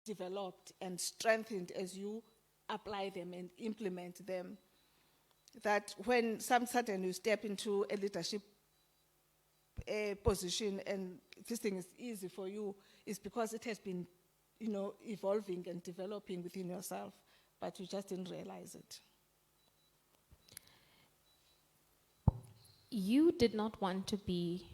developed and strengthened as you apply them and implement them. That when some sudden you step into a leadership position and this thing is easy for you, is because it has been, evolving and developing within yourself, but you just didn't realize it. You did not want to be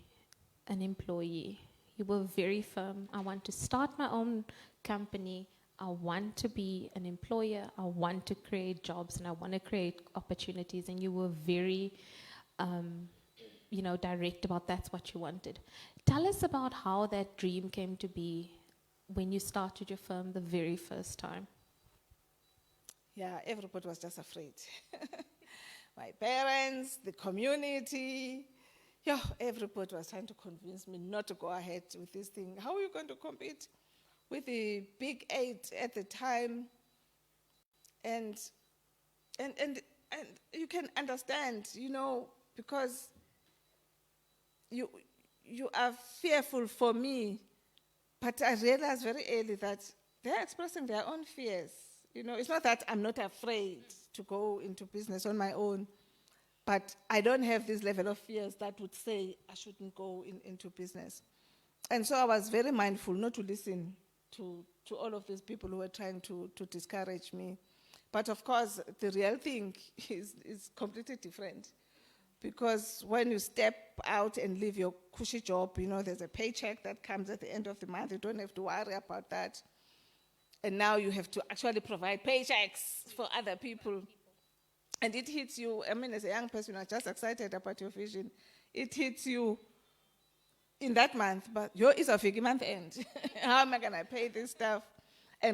an employee. You were very firm. I want to start my own company. I want to be an employer. I want to create jobs and I want to create opportunities. And you were very, direct about that's what you wanted. Tell us about how that dream came to be when you started your firm the very first time. Yeah, everybody was just afraid. My parents, the community, everybody was trying to convince me not to go ahead with this thing. How are you going to compete with the big 8 at the time? And you can understand, because you are fearful for me, but I realized very early that they're expressing their own fears. It's not that I'm not afraid to go into business on my own, but I don't have this level of fears that would say I shouldn't go into business. And so I was very mindful not to listen to all of these people who were trying to discourage me. But of course, the real thing is completely different. Because when you step out and leave your cushy job, there's a paycheck that comes at the end of the month. You don't have to worry about that. And now you have to actually provide paychecks for other people. And it hits you, as a young person, you're just excited about your vision. It hits you in that month, but it's a figgy month end. How am I going to pay this stuff?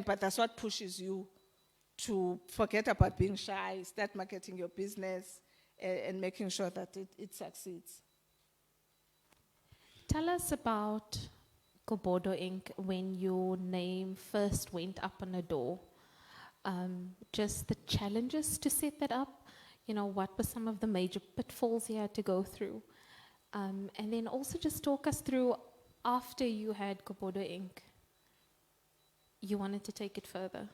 But that's what pushes you to forget about being shy, start marketing your business, and making sure that it succeeds. Tell us about Gobodo Inc. when your name first went up on a door. Just the challenges to set that up. What were some of the major pitfalls you had to go through? And then also just talk us through, after you had Gobodo Inc., you wanted to take it further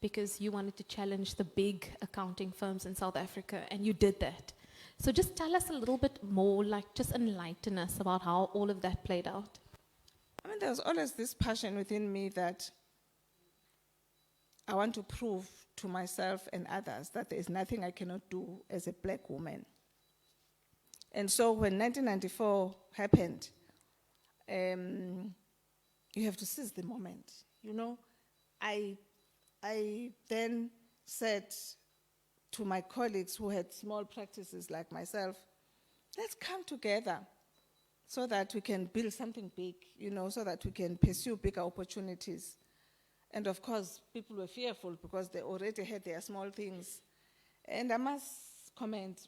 because you wanted to challenge the big accounting firms in South Africa, and you did that. So just tell us a little bit more, just enlighten us about how all of that played out. There's always this passion within me that I want to prove to myself and others that there is nothing I cannot do as a black woman. And so when 1994 happened, you have to seize the moment. I then said to my colleagues who had small practices like myself, let's come together so that we can build something big, so that we can pursue bigger opportunities. And of course, people were fearful because they already had their small things. And I must commend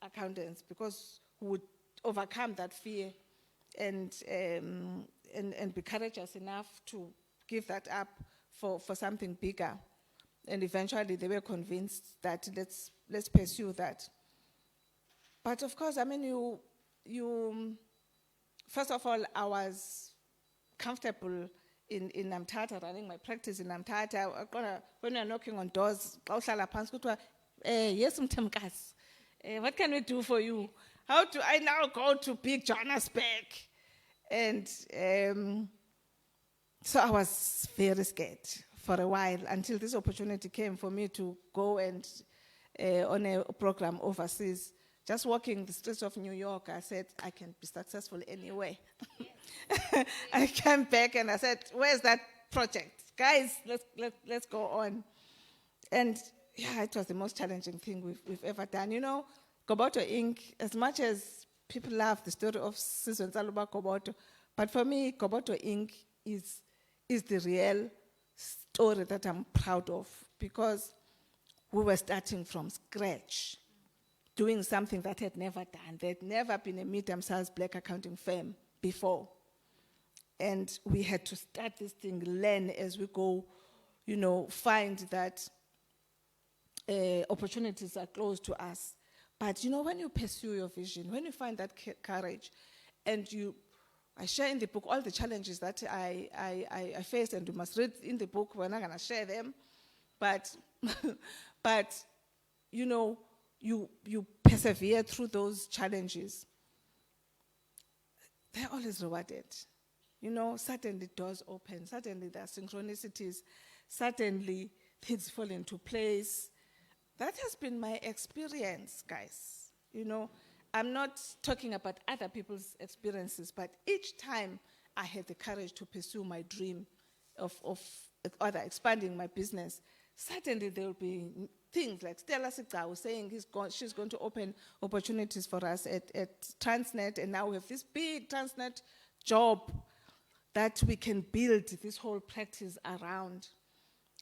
accountants because who would overcome that fear and be courageous enough to give that up for something bigger. And eventually they were convinced that let's pursue that. But of course, you first of all, I was comfortable in Namtata, running my practice in Namtata. When you're knocking on doors, yes, Mtamkas, what can we do for you? How do I now go to big Johannesburg? And so I was very scared for a while until this opportunity came for me to go and on a program overseas. Just walking the streets of New York, I said, I can be successful anywhere. I came back and I said, where's that project? Guys, let's go on. And it was the most challenging thing we've ever done. Gobodo Inc., as much as people love the story of Sisulu and Gobodo, but for me, Gobodo Inc. is the real story that I'm proud of, because we were starting from scratch, doing something that had never done. There had never been a medium-sized black accounting firm before. And we had to start this thing, learn as we go, find that opportunities are close to us. But when you pursue your vision, when you find that courage, and I share in the book all the challenges that I faced, and you must read in the book. We're not going to share them. But, but you know, you persevere through those challenges. They're always rewarded. You know, suddenly doors open. Suddenly there are synchronicities. Suddenly things fall into place. That has been my experience, guys. You know, I'm not talking about other people's experiences, but each time I had the courage to pursue my dream of other expanding my business, suddenly there will be things like Stella Sigao saying she's going to open opportunities for us at Transnet, and now we have this big Transnet job that we can build this whole practice around.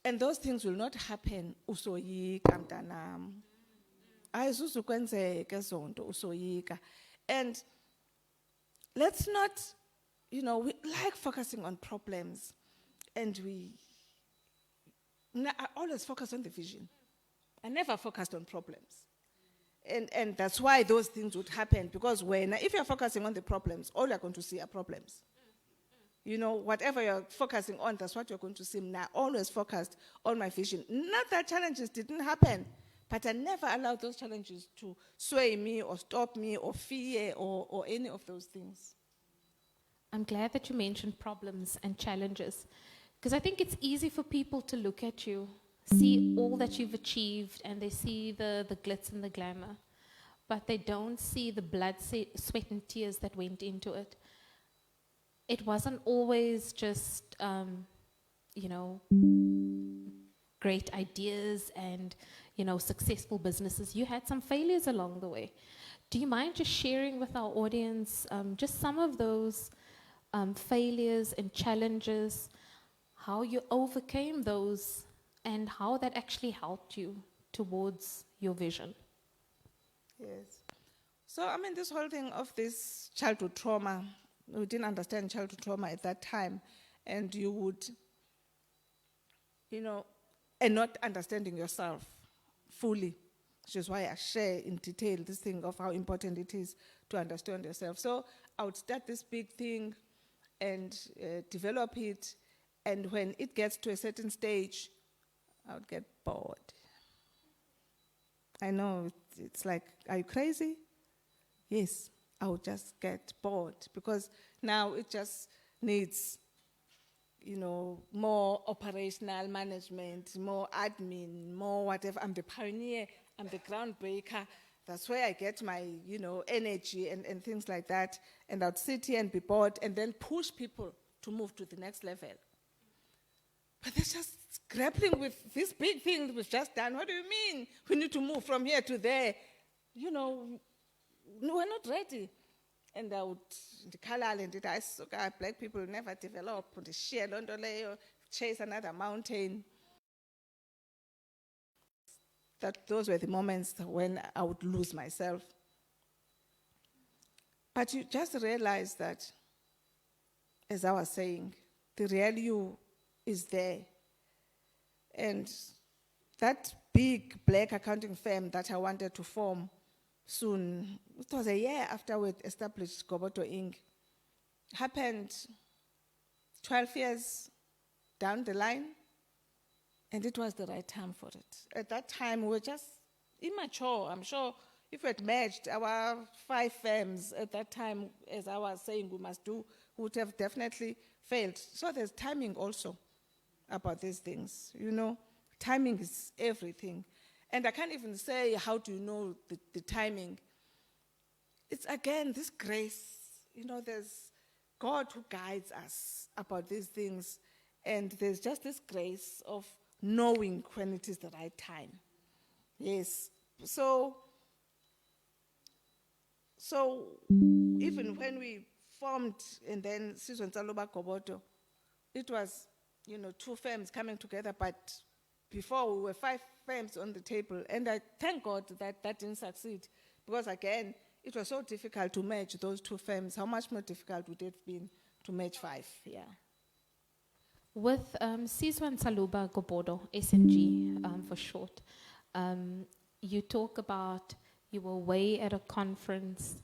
And those things will not happen usoyika mntanam. Ayizuzukwenzeka zonto usoyika. And let's not, you know, we like focusing on problems, and I always focus on the vision. I never focused on problems. And that's why those things would happen, because if you're focusing on the problems, all you're going to see are problems. You know, whatever you're focusing on, that's what you're going to see. Now, always focused on my vision. Not that challenges didn't happen, but I never allowed those challenges to sway me or stop me or fear or any of those things. I'm glad that you mentioned problems and challenges, because I think it's easy for people to look at you, see all that you've achieved, and they see the glitz and the glamour, but they don't see the blood, sweat, and tears that went into it. It wasn't always just, you know, great ideas and, you know, successful businesses. You had some failures along the way. Do you mind just sharing with our audience just some of those failures and challenges, how you overcame those, and how that actually helped you towards your vision? Yes. So, I mean, this whole thing of this childhood trauma, we didn't understand childhood trauma at that time, and you would, you know, and not understanding yourself fully, which is why I share in detail this thing of how important it is to understand yourself. So I would start this big thing and develop it, and when it gets to a certain stage, I would get bored. I know, it's like, are you crazy? Yes, I would just get bored, because now it just needs, you know, more operational management, more admin, more whatever. I'm the pioneer, I'm the groundbreaker. That's where I get my, you know, energy and things like that. And I'd sit here and be bored and then push people to move to the next level. But they're just grappling with this big thing that was just done. What do you mean? We need to move from here to there. You know, no, we're not ready. And I would, the color and it, black people never develop, the sheer Londoleo, chase another mountain. Those were the moments when I would lose myself. But you just realize that, as I was saying, the real you is there. And that big black accounting firm that I wanted to form soon, it was a year after we established Gobodo Inc., happened 12 years down the line, and it was the right time for it. At that time, we were just immature. I'm sure if we had merged our 5 firms at that time, as I was saying we must do, we would have definitely failed. So there's timing also about these things. You know, timing is everything. And I can't even say, how do you know the timing? It's, again, this grace. You know, there's God who guides us about these things. And there's just this grace of knowing when it is the right time. Yes. So even when we formed and then Sisulu Gobodo, it was, you know, 2 firms coming together, but before we were 5 firms on the table. And I thank God that didn't succeed, because again, it was so difficult to merge those 2 firms. How much more difficult would it have been to merge 5? Yeah. With Sisulu Gobodo, SNG for short, you talk about you were away at a conference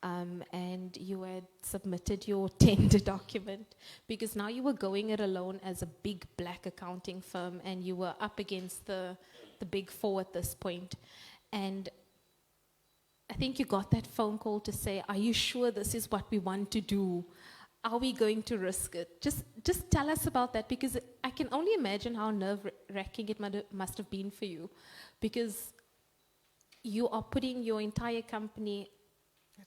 and you had submitted your tender document, because now you were going it alone as a big black accounting firm, and you were up against the big four at this point. And I think you got that phone call to say, are you sure this is what we want to do? Are we going to risk it? Just tell us about that, because I can only imagine how nerve-wracking it must have been for you, because you are putting your entire company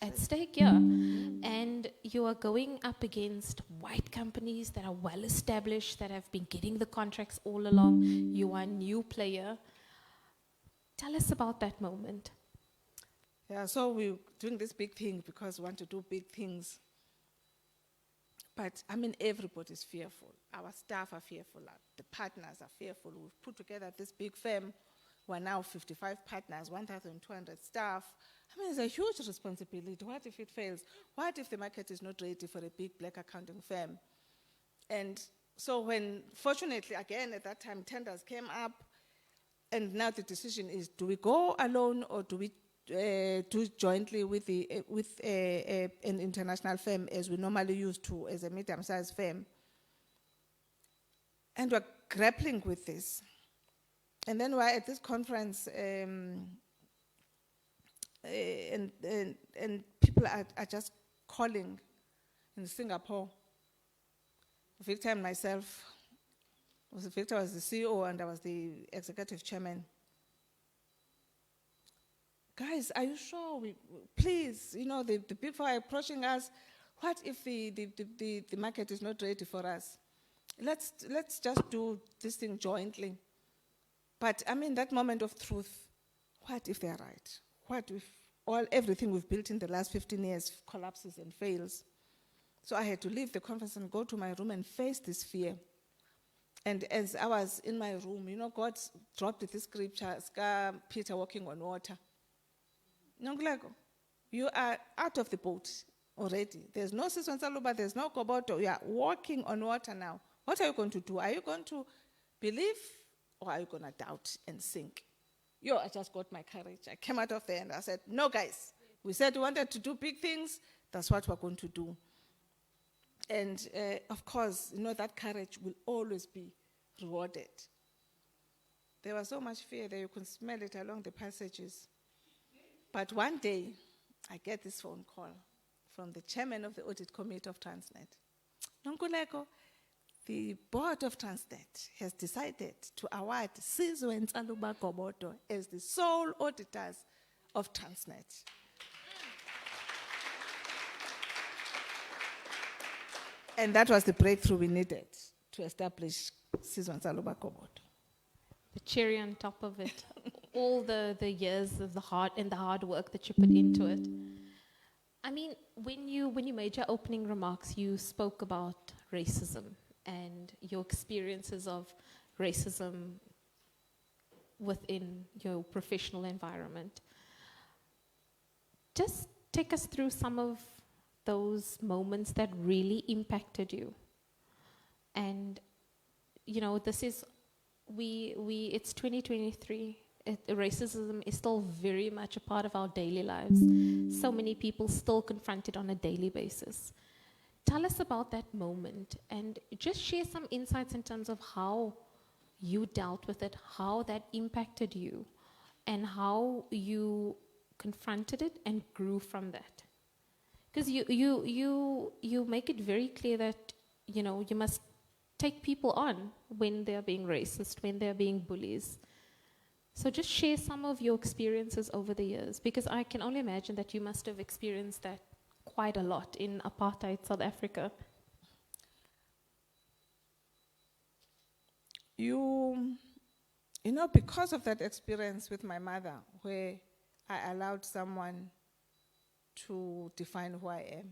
at stake, yeah. And you are going up against white companies that are well established, that have been getting the contracts all along. You are a new player. Tell us about that moment. Yeah, so we're doing this big thing because we want to do big things. But, I mean, everybody's fearful. Our staff are fearful. The partners are fearful. We've put together this big firm. We're now 55 partners, 1,200 staff. I mean, it's a huge responsibility. What if it fails? What if the market is not ready for a big black accounting firm? And so when, fortunately, again, at that time, tenders came up, and now the decision is, do we go alone or do we do jointly with an international firm, as we normally used to as a medium-sized firm? And we're grappling with this. And then we're at this conference, and people are just calling in Singapore. Victor and myself, Victor was the CEO and I was the executive chairman. Guys, are you sure? Please, the people are approaching us. What if the market is not ready for us? Let's just do this thing jointly. But I mean, that moment of truth, what if they're right? What if everything we've built in the last 15 years collapses and fails? So I had to leave the conference and go to my room and face this fear. And as I was in my room, God dropped this scripture, Peter walking on water. Nonkululeko, you are out of the boat already. There's no Sisulu Ndlovu, there's no Gobodo. You are walking on water now. What are you going to do? Are you going to believe, or are you going to doubt and sink? I just got my courage. I came out of there and I said, no, guys. We said we wanted to do big things. That's what we're going to do. And of course, that courage will always be rewarded. There was so much fear that you could smell it along the passages. But one day, I get this phone call from the chairman of the audit committee of Transnet. Nonkululeko, the board of Transnet has decided to award Cheri-Ann Gobodo as the sole auditors of Transnet. And that was the breakthrough we needed to establish Cheri-Ann Gobodo. The cherry on top of it. All the years of the hard work that you put into it. I mean, when you made your opening remarks, you spoke about racism and your experiences of racism within your professional environment. Just take us through some of those moments that really impacted you. And, this is, it's 2023. Racism is still very much a part of our daily lives. So many people still confront it on a daily basis. Tell us about that moment and just share some insights in terms of how you dealt with it, how that impacted you, and how you confronted it and grew from that. Because you make it very clear that, you must take people on when they're being racist, when they're being bullies. So just share some of your experiences over the years, because I can only imagine that you must have experienced that quite a lot in apartheid South Africa. Because of that experience with my mother, where I allowed someone to define who I am,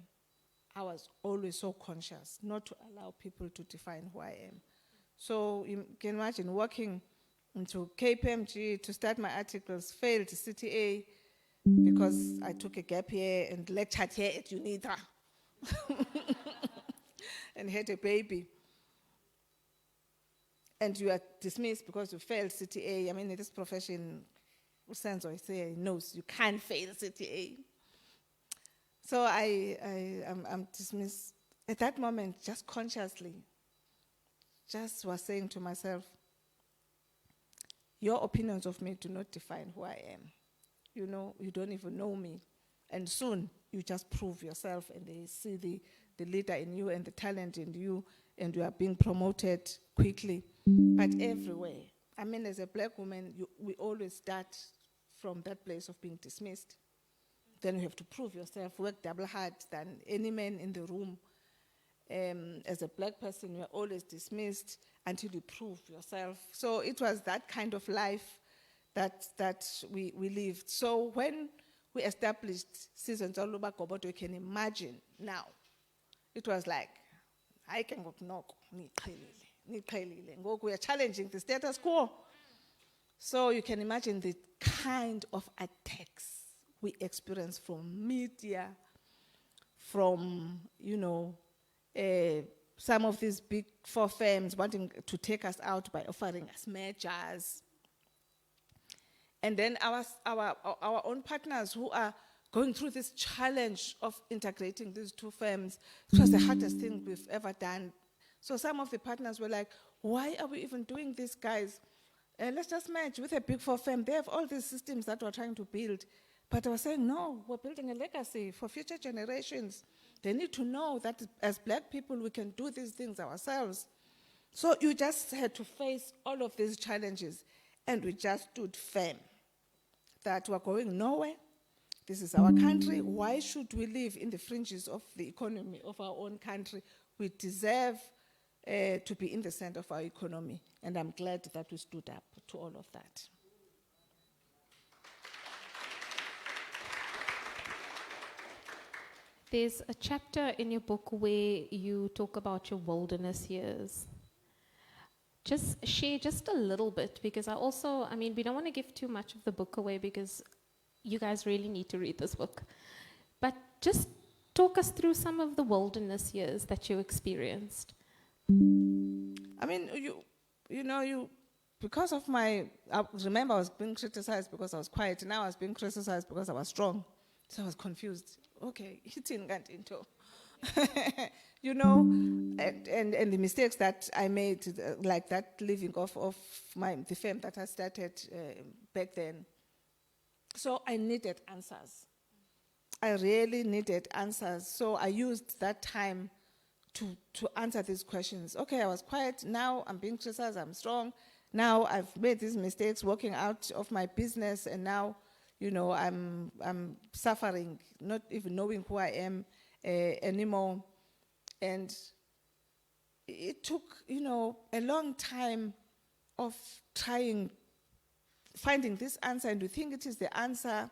I was always so conscious not to allow people to define who I am. So you can imagine working into KPMG to start my articles, failed CTA because I took a gap year and lectured here at UNITA and had a baby. And you are dismissed because you failed CTA. I mean, in this profession, Usenzo knows you can't fail CTA. So I'm dismissed. At that moment, just consciously, just was saying to myself, your opinions of me do not define who I am. You know, you don't even know me. And soon, you just prove yourself and they see the leader in you and the talent in you, and you are being promoted quickly. But everywhere, I mean, as a black woman, we always start from that place of being dismissed. Then you have to prove yourself, work double hard than any man in the room. As a black person, you're always dismissed until you prove yourself. So it was that kind of life that we lived. So when we established Nonkululeko Gobodo, you can imagine now, it was like, I can go knock, we are challenging the status quo. So you can imagine the kind of attacks we experience from media, from, some of these big four firms wanting to take us out by offering us mergers. And then our own partners who are going through this challenge of integrating these two firms. It was the hardest thing we've ever done. So some of the partners were like, why are we even doing this, guys? Let's just merge with a big four firm. They have all these systems that we're trying to build. But I was saying, no, we're building a legacy for future generations. They need to know that as black people, we can do these things ourselves. So you just had to face all of these challenges, and we just stood firm that we're going nowhere. This is our country. Why should we live in the fringes of the economy of our own country? We deserve to be in the center of our economy, and I'm glad that we stood up to all of that. There's a chapter in your book where you talk about your wilderness years. Just share just a little bit, because we don't want to give too much of the book away because you guys really need to read this book. But just talk us through some of the wilderness years that you experienced. I mean, because of I remember I was being criticized because I was quiet. Now I was being criticized because I was strong. So I was confused. Okay, hitting got into, and the mistakes that I made, like that living off of the firm that I started back then. So I needed answers. I really needed answers. So I used that time to answer these questions. Okay, I was quiet. Now I'm being criticized. I'm strong. Now I've made these mistakes working out of my business, and now, I'm suffering, not even knowing who I am anymore. And it took, a long time of finding this answer, and you think it is the answer,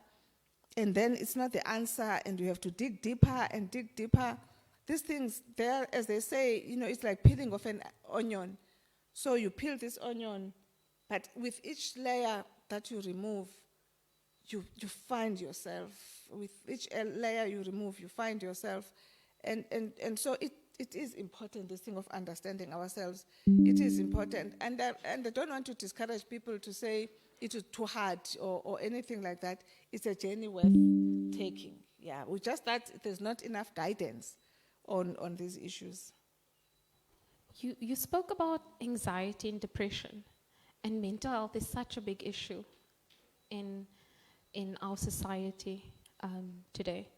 and then it's not the answer, and you have to dig deeper and dig deeper. These things, as they say, it's like peeling off an onion. So you peel this onion, but with each layer that you remove, you find yourself. With each layer you remove, you find yourself. And so it is important, this thing of understanding ourselves. It is important. And I don't want to discourage people to say it is too hard or anything like that. It's a journey worth taking. Yeah, we just that there's not enough guidance on these issues. You spoke about anxiety and depression, and mental health is such a big issue in our society today.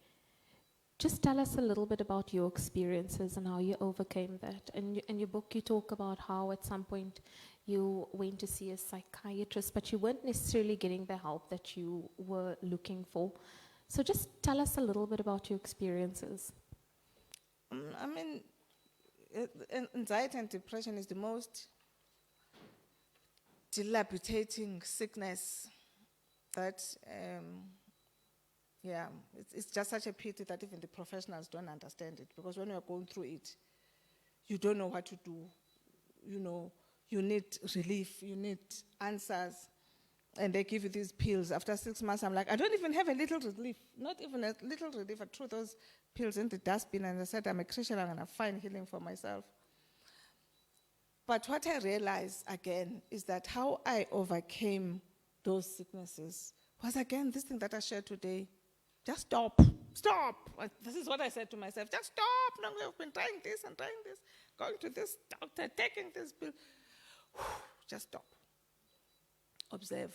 Just tell us a little bit about your experiences and how you overcame that. And in your book, you talk about how at some point you went to see a psychiatrist, but you weren't necessarily getting the help that you were looking for. So just tell us a little bit about your experiences. Anxiety and depression is the most dilapidating sickness that, it's just such a pity that even the professionals don't understand it, because when you're going through it, you don't know what to do. You need relief, you need answers, and they give you these pills. After 6 months, I'm like, I don't even have a little relief, not even a little relief. I threw those pills in the dustbin, and I said, I'm a Christian, I'm going to find healing for myself. But what I realized again is that how I overcame those sicknesses was again this thing that I shared today. Just stop. stop. This is what I said to myself, just stop. No, we've been trying this and trying this, going to this doctor, taking this pill. Just stop. Observe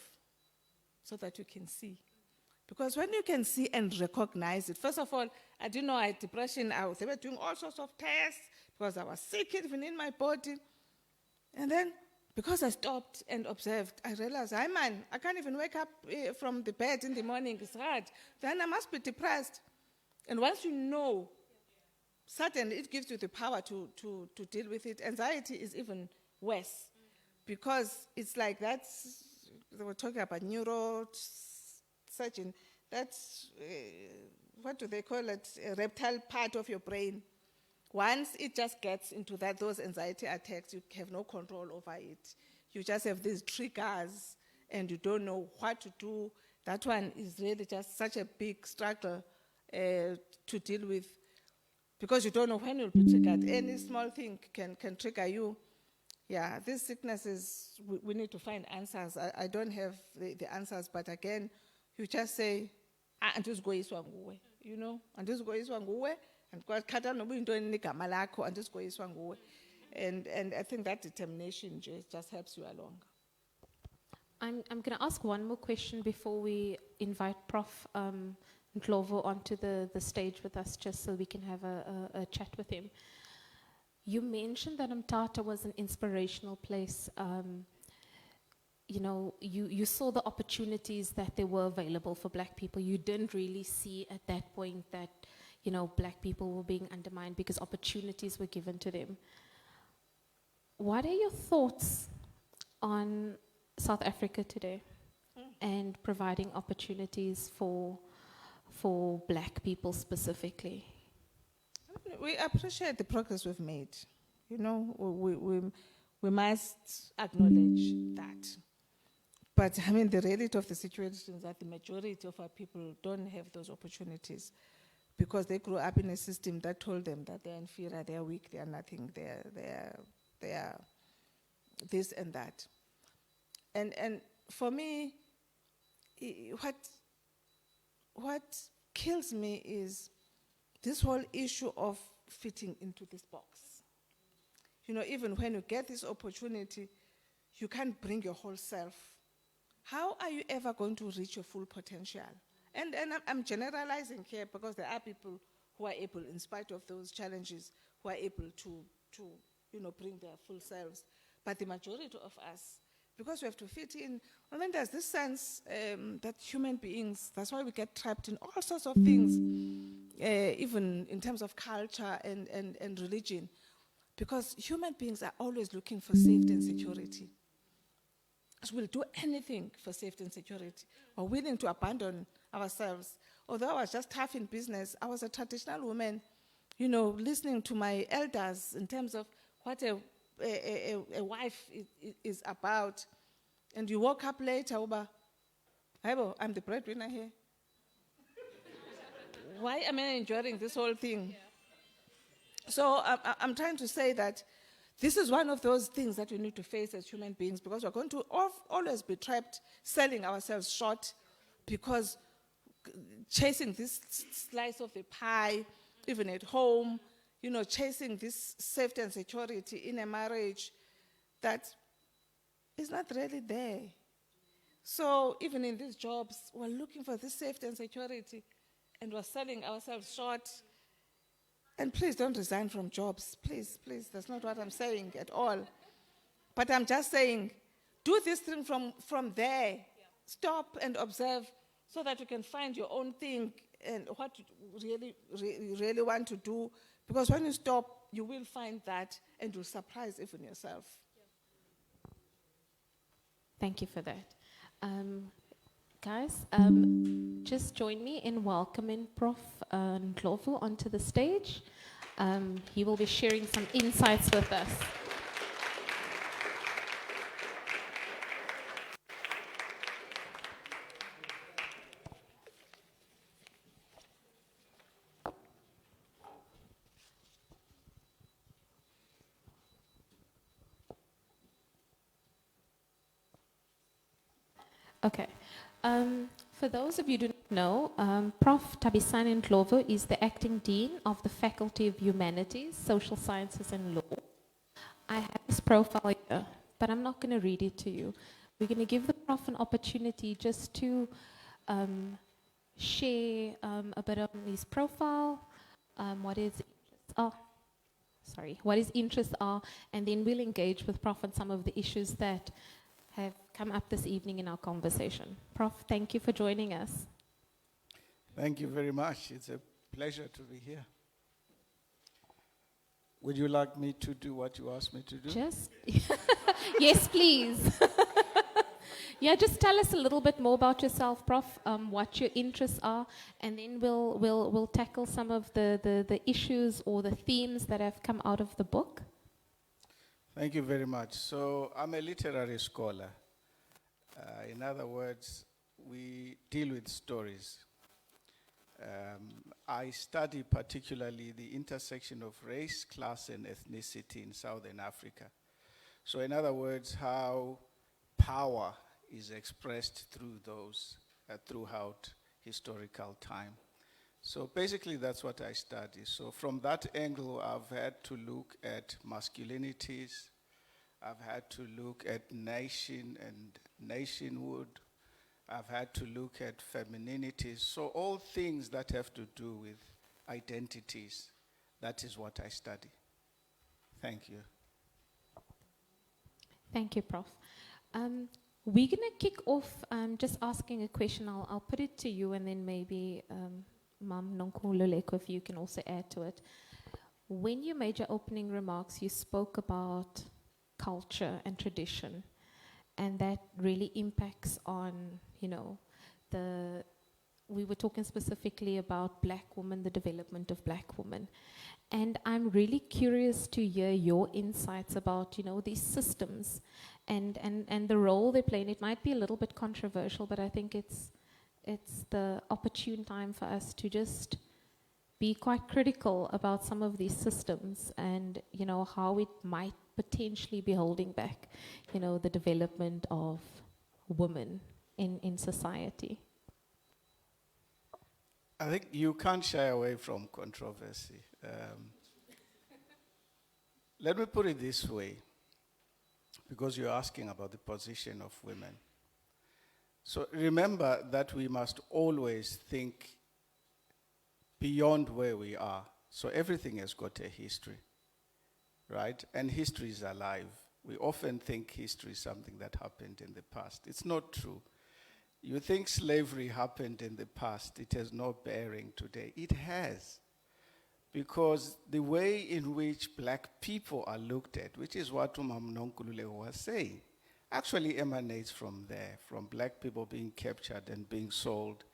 so that you can see. Because when you can see and recognize it, first of all, I didn't know I had depression. They were doing all sorts of tests because I was sick even in my body. And then, because I stopped and observed, I realized, I can't even wake up from the bed in the morning. It's hard. Then I must be depressed. And once you know, suddenly it gives you the power to deal with it. Anxiety is even worse because it's like they were talking about neurosurgeon, that's, what do they call it, a reptile part of your brain. Once it just gets into those anxiety attacks, you have no control over it. You just have these triggers and you don't know what to do. That one is really just such a big struggle to deal with because you don't know when you'll be triggered. Any small thing can trigger you. Yeah, these sicknesses, we need to find answers. I don't have the answers, but again, you just say, andizgoyiswa nguwe, you know, andizgoyiswa nguwe, and I think that determination just helps you along. I'm going to ask one more question before we invite Prof. Ndlovu onto the stage with us, just so we can have a chat with him. You mentioned that Mthatha was an inspirational place. You know, you saw the opportunities that there were available for black people. You didn't really see at that point that, you know, black people were being undermined because opportunities were given to them. What are your thoughts on South Africa today and providing opportunities for black people specifically? We appreciate the progress we've made. You know, we must acknowledge that. But I mean, the reality of the situation is that the majority of our people don't have those opportunities because they grew up in a system that told them that they're inferior, they're weak, they're nothing, they're this and that. And for me, what kills me is this whole issue of fitting into this box. You know, even when you get this opportunity, you can't bring your whole self. How are you ever going to reach your full potential? And I'm generalizing here because there are people who are able, in spite of those challenges, who are able to you know, bring their full selves. But the majority of us, because we have to fit in, and then there's this sense that human beings, that's why we get trapped in all sorts of things, even in terms of culture and religion, because human beings are always looking for safety and security. So we'll do anything for safety and security. We're willing to abandon ourselves. Although I was just tough in business, I was a traditional woman, you know, listening to my elders in terms of what a wife is about. And you woke up later, I'm the breadwinner here. Why am I enjoying this whole thing? Yeah. So I'm trying to say that this is one of those things that we need to face as human beings, because we're going to always be trapped, selling ourselves short, because chasing this slice of the pie, even at home, you know, chasing this safety and security in a marriage that is not really there. So even in these jobs, we're looking for this safety and security, and we're selling ourselves short. And please don't resign from jobs. Please, please. That's not what I'm saying at all. But I'm just saying, do this thing from there. Yeah. Stop and observe so that you can find your own thing and what you really want to do. Because when you stop, you will find that and you'll surprise even yourself. Yeah. Thank you for that. Guys, just join me in welcoming Prof. Ndlovu onto the stage. He will be sharing some insights with us. Okay. For those of you who know, Prof. Thabisani Ndlovu is the acting dean of the Faculty of Humanities, Social Sciences and Law. I have his profile here, but I'm not going to read it to you. We're going to give the prof an opportunity just to share a bit of his profile, what his interests are. What his interests are, and then we'll engage with Prof on some of the issues that have come up this evening in our conversation. Prof, thank you for joining us. Thank you very much. It's a pleasure to be here. Would you like me to do what you asked me to do? Just, yes, please. Yeah, just tell us a little bit more about yourself, Prof, what your interests are, and then we'll tackle some of the issues or the themes that have come out of the book. Thank you very much. So I'm a literary scholar. In other words, we deal with stories. I study particularly the intersection of race, class, and ethnicity in Southern Africa. So in other words, how power is expressed through those throughout historical time. So basically that's what I study. So from that angle, I've had to look at masculinities, I've had to look at nation and nationhood, I've had to look at femininities. So all things that have to do with identities, that is what I study. Thank you. Thank you, Prof. We're going to kick off just asking a question. I'll put it to you, and then maybe Ma'am Nonkululeko, if you can also add to it. When you made your opening remarks, you spoke about culture and tradition, and that really impacts on, we were talking specifically about black women, the development of black women. And I'm really curious to hear your insights about, these systems and the role they play. And it might be a little bit controversial, but I think it's the opportune time for us to just be quite critical about some of these systems and, how it might potentially be holding back, the development of women in society. I think you can't shy away from controversy. Let me put it this way, because you're asking about the position of women. So remember that we must always think beyond where we are. So everything has got a history, right? And history is alive. We often think history is something that happened in the past. It's not true. You think slavery happened in the past, it has no bearing today. It has. Because the way in which black people are looked at, which is what Author Nonkululeko was saying, actually emanates from there, from black people being captured and being sold,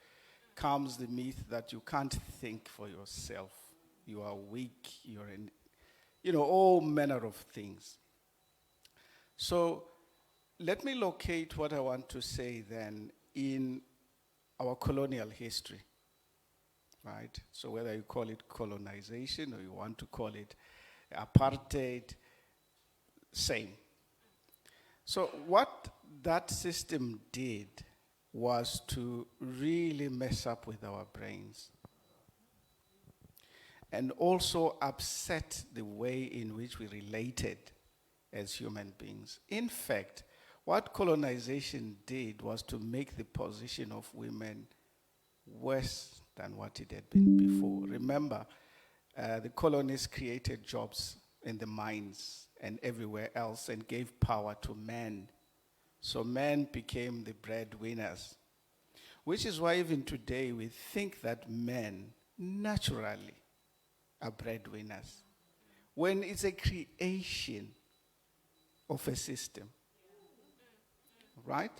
comes the myth that you can't think for yourself. You are weak, you're in, all manner of things. So let me locate what I want to say then in our colonial history, right? So whether you call it colonization or you want to call it apartheid, same. So what that system did was to really mess up with our brains and also upset the way in which we related as human beings. In fact, what colonization did was to make the position of women worse than what it had been before. Remember, the colonists created jobs in the mines and everywhere else and gave power to men. So men became the breadwinners, which is why even today we think that men naturally are breadwinners, when it's a creation of a system. Right?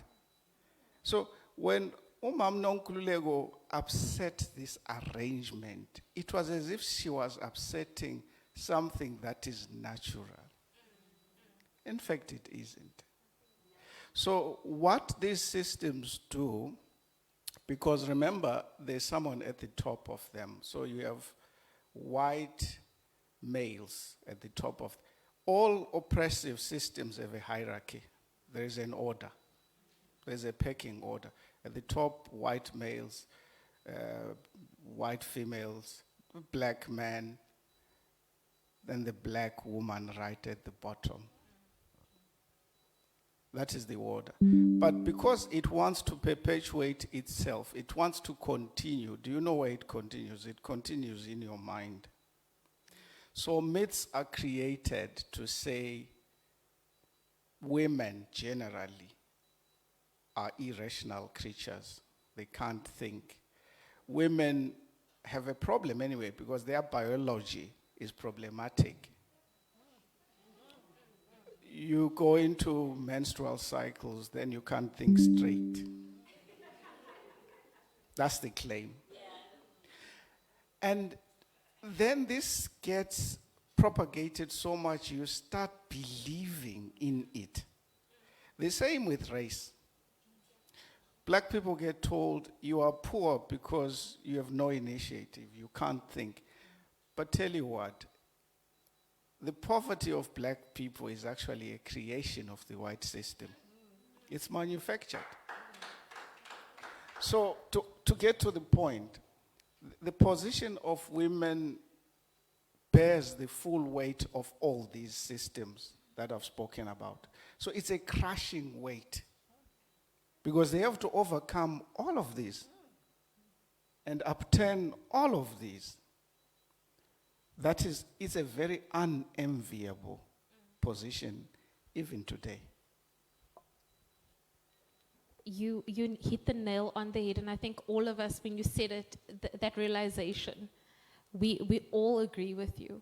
So when Author Nonkululeko upset this arrangement, it was as if she was upsetting something that is natural. In fact, it isn't. So what these systems do, because remember, there's someone at the top of them. So you have white males at the top of. All oppressive systems have a hierarchy. There is an order. There's a pecking order. At the top, white males. white females, black men, then the black woman right at the bottom. That is the order. But because it wants to perpetuate itself, it wants to continue. Do you know where it continues? It continues in your mind. So myths are created to say women generally are irrational creatures. They can't think. Women have a problem anyway because their biology is problematic. You go into menstrual cycles, then you can't think straight. That's the claim. And then this gets propagated so much, you start believing in it. The same with race. Black people get told you are poor because you have no initiative, you can't think. But tell you what, the poverty of black people is actually a creation of the white system. It's manufactured. So to get to the point, the position of women bears the full weight of all these systems that I've spoken about. So it's a crushing weight because they have to overcome all of these and upturn all of these. That is, it's a very unenviable position even today. You hit the nail on the head, and I think all of us, when you said it, that realization, we all agree with you.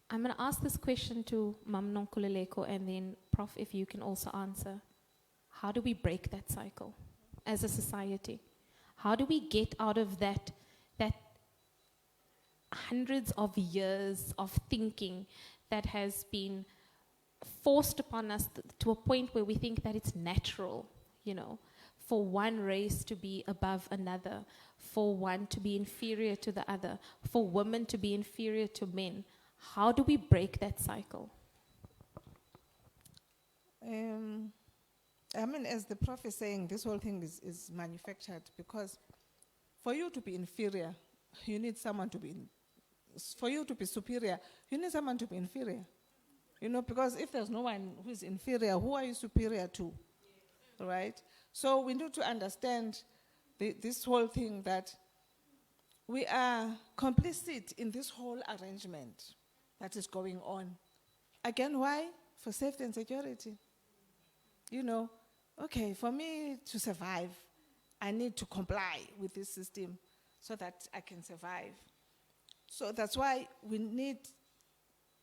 I'm going to ask this question to Mam Nonkululeko, and then Prof, if you can also answer. How do we break that cycle as a society? How do we get out of that hundreds of years of thinking that has been forced upon us to a point where we think that it's natural, you know, for one race to be above another, for one to be inferior to the other, for women to be inferior to men? How do we break that cycle? I mean, as the Prof is saying, this whole thing is manufactured because for you to be inferior, you need someone to be for you to be superior, you need someone to be inferior. You know, because if there's no one who is inferior, who are you superior to? Yeah. Right? So we need to understand this whole thing that we are complicit in this whole arrangement that is going on. Again, why? For safety and security. You know, okay, for me to survive, I need to comply with this system so that I can survive. So that's why we need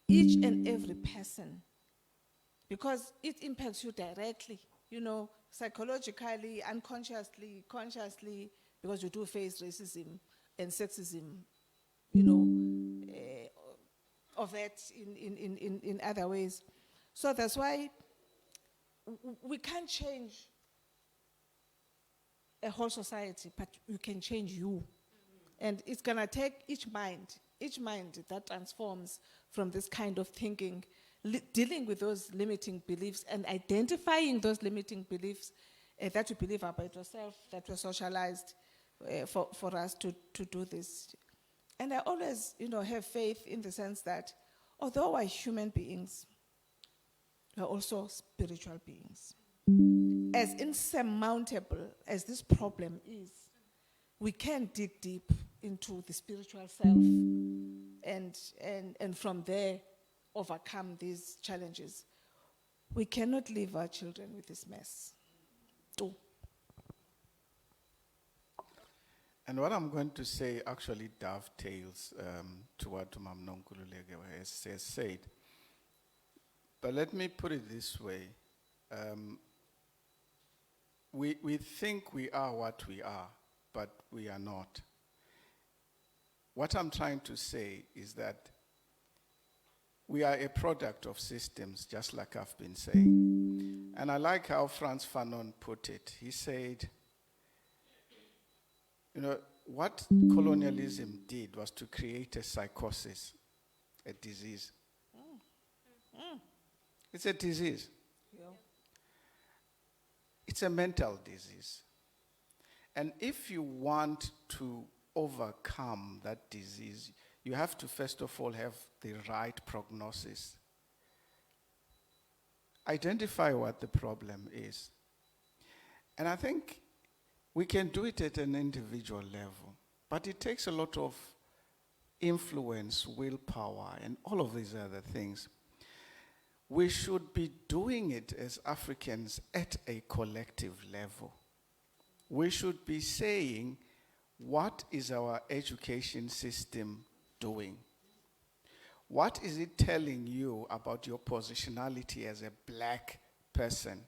each and every person, because it impacts you directly, you know, psychologically, unconsciously, consciously, because you do face racism and sexism, you know, of it in other ways. So that's why we can't change a whole society, but you can change you. And it's going to take each mind that transforms from this kind of thinking, dealing with those limiting beliefs and identifying those limiting beliefs that you believe about yourself, that were socialized for us to do this. And I always, you know, have faith in the sense that although we're human beings, we're also spiritual beings. As insurmountable as this problem is, we can dig deep into the spiritual self and from there overcome these challenges. We cannot leave our children with this mess. Do. And what I'm going to say actually dovetails to what Mam Nonkululeko has said. But let me put it this way. We think we are what we are, but we are not. What I'm trying to say is that we are a product of systems, just like I've been saying. And I like how Frantz Fanon put it. He said, you know, what colonialism did was to create a psychosis, a disease. It's a disease. Yeah. It's a mental disease. And if you want to overcome that disease, you have to first of all have the right prognosis. Identify what the problem is. And I think we can do it at an individual level, but it takes a lot of influence, willpower, and all of these other things. We should be doing it as Africans at a collective level. We should be saying, what is our education system doing? What is it telling you about your positionality as a black person?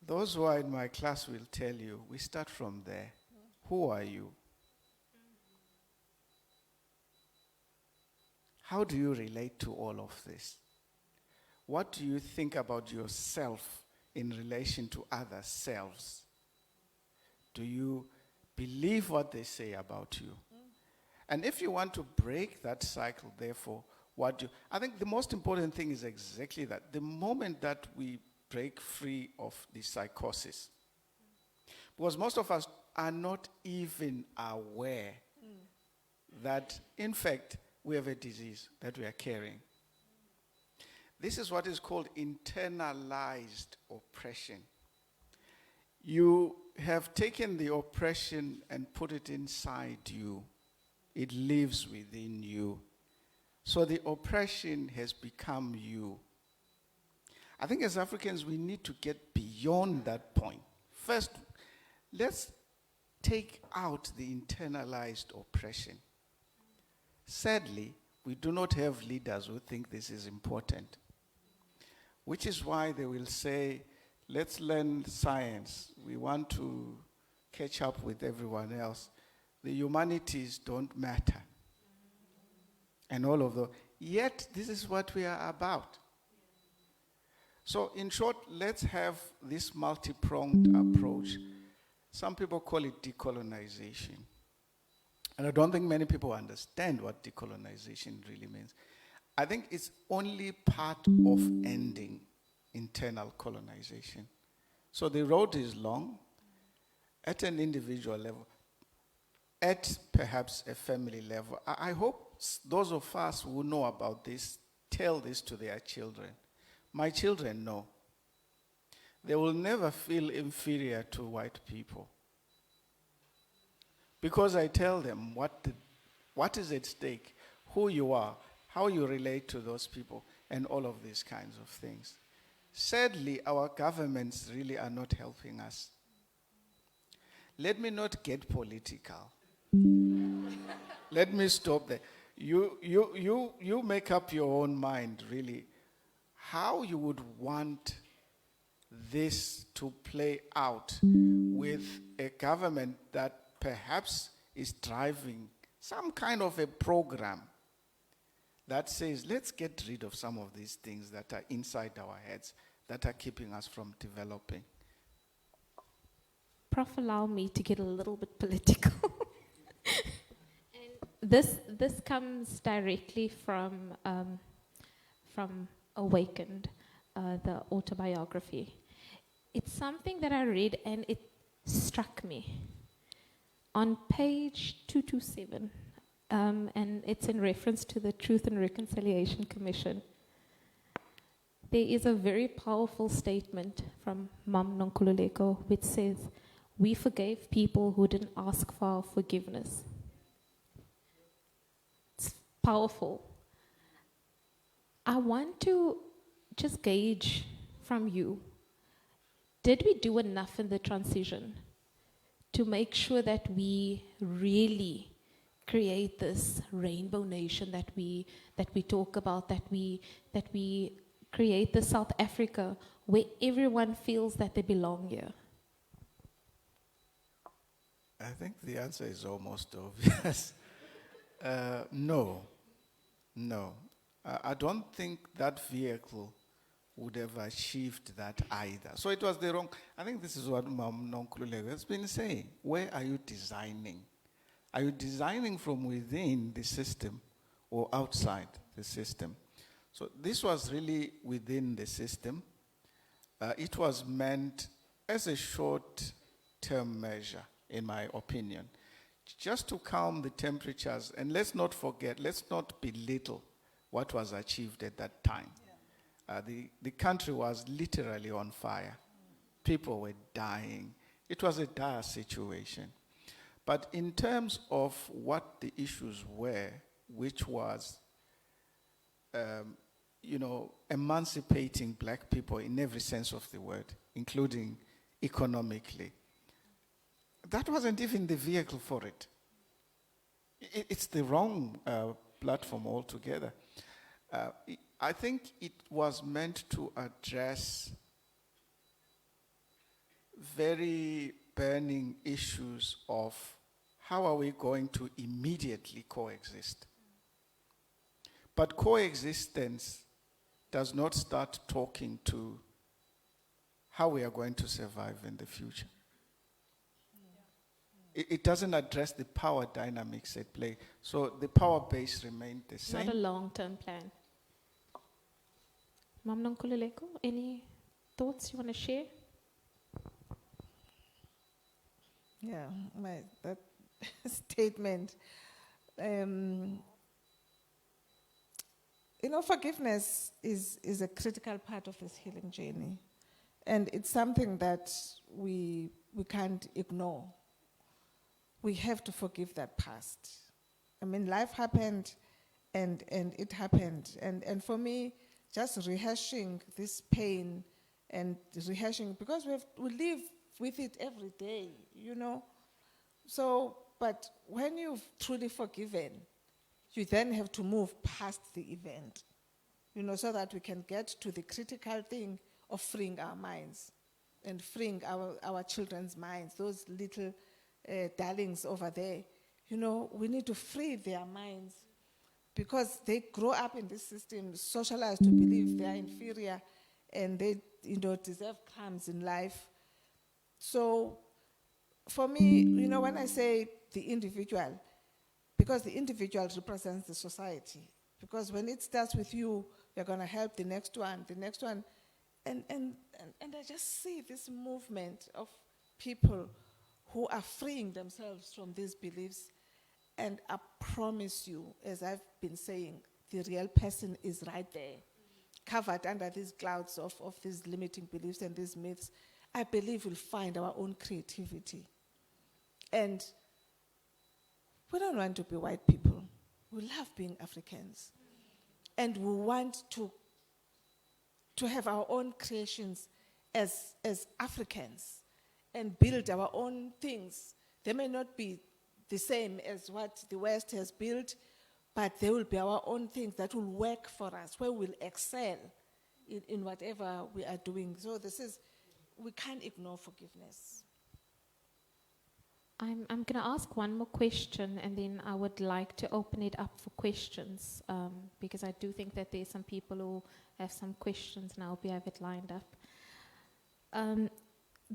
Those who are in my class will tell you, we start from there. Who are you? How do you relate to all of this? What do you think about yourself in relation to other selves? Do you believe what they say about you? And if you want to break that cycle, therefore, I think the most important thing is exactly that. The moment that we break free of the psychosis, because most of us are not even aware that, in fact, we have a disease that we are carrying. This is what is called internalized oppression. You have taken the oppression and put it inside you. It lives within you. So the oppression has become you. I think as Africans, we need to get beyond that point. First, let's take out the internalized oppression. Sadly, we do not have leaders who think this is important, which is why they will say, let's learn science. We want to catch up with everyone else. The humanities don't matter. And all of those. Yet, this is what we are about. So, in short, let's have this multi-pronged approach. Some people call it decolonization. And I don't think many people understand what decolonization really means. I think it's only part of ending internal colonization. So the road is long at an individual level, at perhaps a family level. I hope those of us who know about this tell this to their children. My children know. They will never feel inferior to white people. Because I tell them what is at stake, who you are, how you relate to those people, and all of these kinds of things. Sadly, our governments really are not helping us. Let me not get political. Let me stop there. You make up your own mind, really, how you would want this to play out with a government that perhaps is driving some kind of a program that says, let's get rid of some of these things that are inside our heads that are keeping us from developing. Prof, allow me to get a little bit political. And this comes directly from Awakened, the autobiography. It's something that I read and it struck me. On page 227, and it's in reference to the Truth and Reconciliation Commission, there is a very powerful statement from Mam Nonkululeko which says, we forgave people who didn't ask for our forgiveness. It's powerful. I want to just gauge from you, did we do enough in the transition to make sure that we really create this rainbow nation that we talk about, that we create the South Africa where everyone feels that they belong here? I think the answer is almost obvious. No. I don't think that vehicle would have achieved that either. So it was the wrong. I think this is what Mam Nonkululeko has been saying. Where are you designing? Are you designing from within the system or outside the system? So this was really within the system. It was meant as a short-term measure, in my opinion, just to calm the temperatures. And let's not forget, let's not belittle what was achieved at that time. The country was literally on fire. People were dying. It was a dire situation. But in terms of what the issues were, which was, emancipating black people in every sense of the word, including economically, that wasn't even the vehicle for it. It's the wrong platform altogether. I think it was meant to address very burning issues of how are we going to immediately coexist. But coexistence does not start talking to how we are going to survive in the future. It doesn't address the power dynamics at play. So the power base remained the same. Not a long-term plan. Mam Nonkululeko, any thoughts you want to share? Yeah, that statement. Forgiveness is a critical part of this healing journey. And it's something that we can't ignore. We have to forgive that past. I mean, life happened and it happened. And for me, just rehashing this pain and rehashing, because we live with it every day, So, but when you've truly forgiven, you then have to move past the event, so that we can get to the critical thing of freeing our minds and freeing our children's minds, those little darlings over there. We need to free their minds because they grow up in this system, socialized to believe they are inferior and they, deserve crumbs in life. So for me, when I say the individual, because the individual represents the society. Because when it starts with you, you're going to help the next one. And I just see this movement of people who are freeing themselves from these beliefs. And I promise you, as I've been saying, the real person is right there, covered under these clouds of these limiting beliefs and these myths. I believe we'll find our own creativity. And we don't want to be white people. We love being Africans. And we want to have our own creations as Africans and build our own things. They may not be the same as what the West has built, but they will be our own things that will work for us, where we'll excel in whatever we are doing. So we can't ignore forgiveness. I'm going to ask one more question, and then I would like to open it up for questions, because I do think that there's some people who have some questions, and I hope you have it lined up.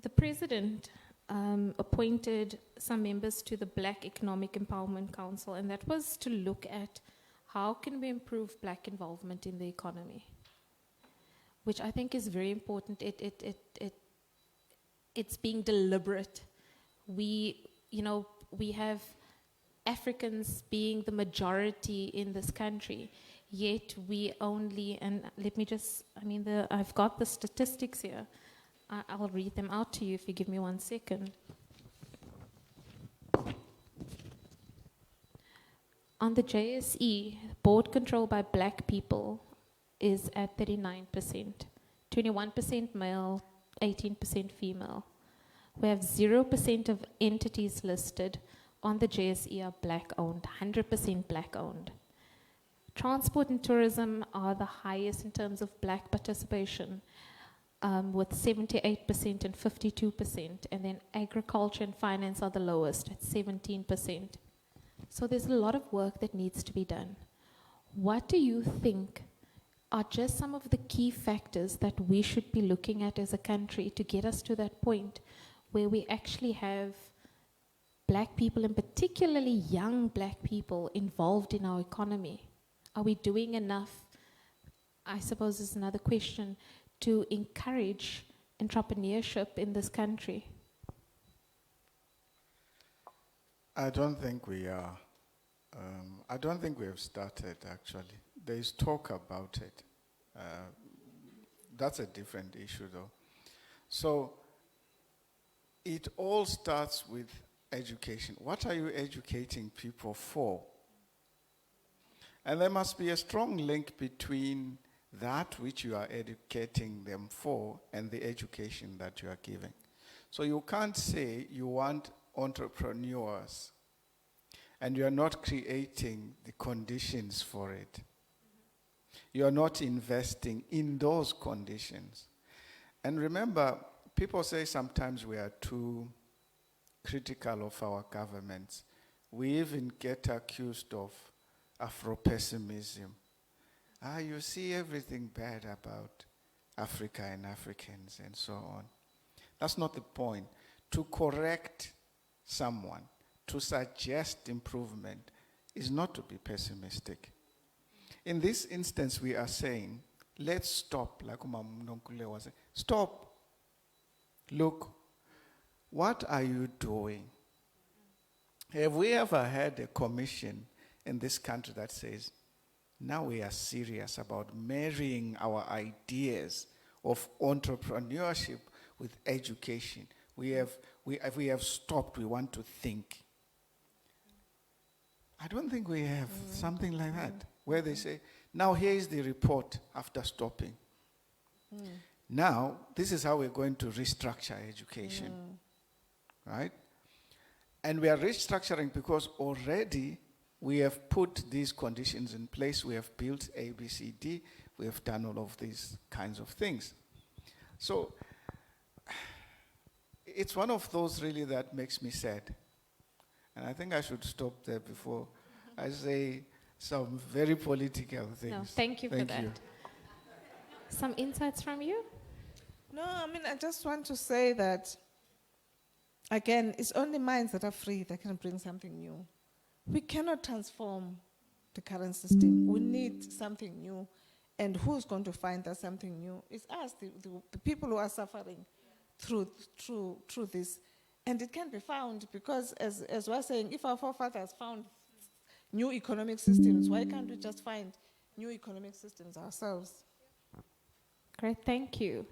The president appointed some members to the Black Economic Empowerment Council, and that was to look at how can we improve black involvement in the economy, which I think is very important. It's being deliberate. We have Africans being the majority in this country, yet we only, and I've got the statistics here. I'll read them out to you if you give me 1 second. On the JSE, board control by black people is at 39%, 21% male, 18% female. We have 0% of entities listed on the JSE are black-owned, 100% black-owned. Transport and tourism are the highest in terms of black participation, with 78% and 52%. And then agriculture and finance are the lowest at 17%. So there's a lot of work that needs to be done. What do you think are just some of the key factors that we should be looking at as a country to get us to that point where we actually have black people, and particularly young black people, involved in our economy? Are we doing enough, I suppose is another question, to encourage entrepreneurship in this country? I don't think we are. I don't think we have started, actually. There is talk about it. That's a different issue, though. So it all starts with education. What are you educating people for? And there must be a strong link between that which you are educating them for and the education that you are giving. So you can't say you want entrepreneurs and you are not creating the conditions for it. You are not investing in those conditions. And remember, people say sometimes we are too critical of our governments. We even get accused of Afro-pessimism. You see everything bad about Africa and Africans and so on. That's not the point. To correct someone, to suggest improvement, is not to be pessimistic. In this instance, we are saying, let's stop, like Nonkululeko was saying. Stop. Look, what are you doing? Have we ever had a commission in this country that says, now we are serious about marrying our ideas of entrepreneurship with education? We have stopped, we want to think. I don't think we have something like that, where they say, now here is the report after stopping. Now, this is how we're going to restructure education, right? And we are restructuring because already we have put these conditions in place. We have built A, B, C, D. We have done all of these kinds of things. So it's one of those really that makes me sad. And I think I should stop there before I say some very political things. No, thank you for that. Some insights from you? No, I mean, I just want to say that, again, it's only minds that are free that can bring something new. We cannot transform the current system. We need something new. And who's going to find that something new? It's us, the people who are suffering through this. And it can be found because, as we're saying, if our forefathers found new economic systems, why can't we just find new economic systems ourselves? Great, thank you.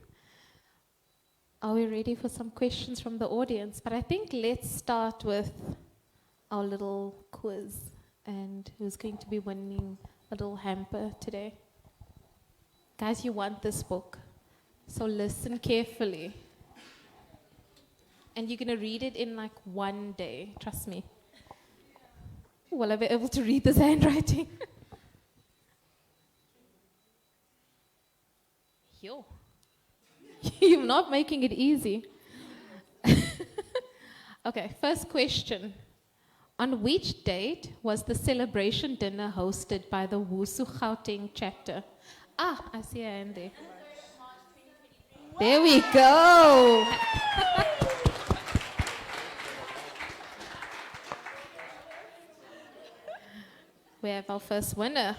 Are we ready for some questions from the audience? But I think let's start with our little quiz and who's going to be winning a little hamper today. Guys, you want this book, so listen carefully. And you're going to read it in like one day, trust me. Will I be able to read this handwriting? Yo. You're not making it easy. Okay, first question. On which date was the celebration dinner hosted by the Wusu Gauteng chapter? I see her hand there. There we go. We have our first winner.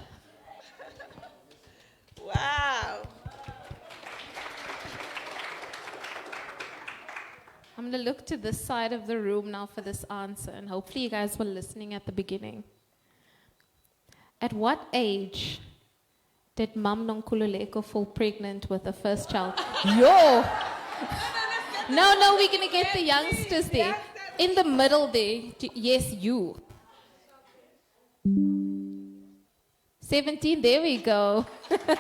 Wow. I'm going to look to this side of the room now for this answer, and hopefully you guys were listening at the beginning. At what age did Mom Nonkululeko fall pregnant with her first child? Yo! No, we're going to get the youngsters there. In the middle there, yes, you. 17, there we go. I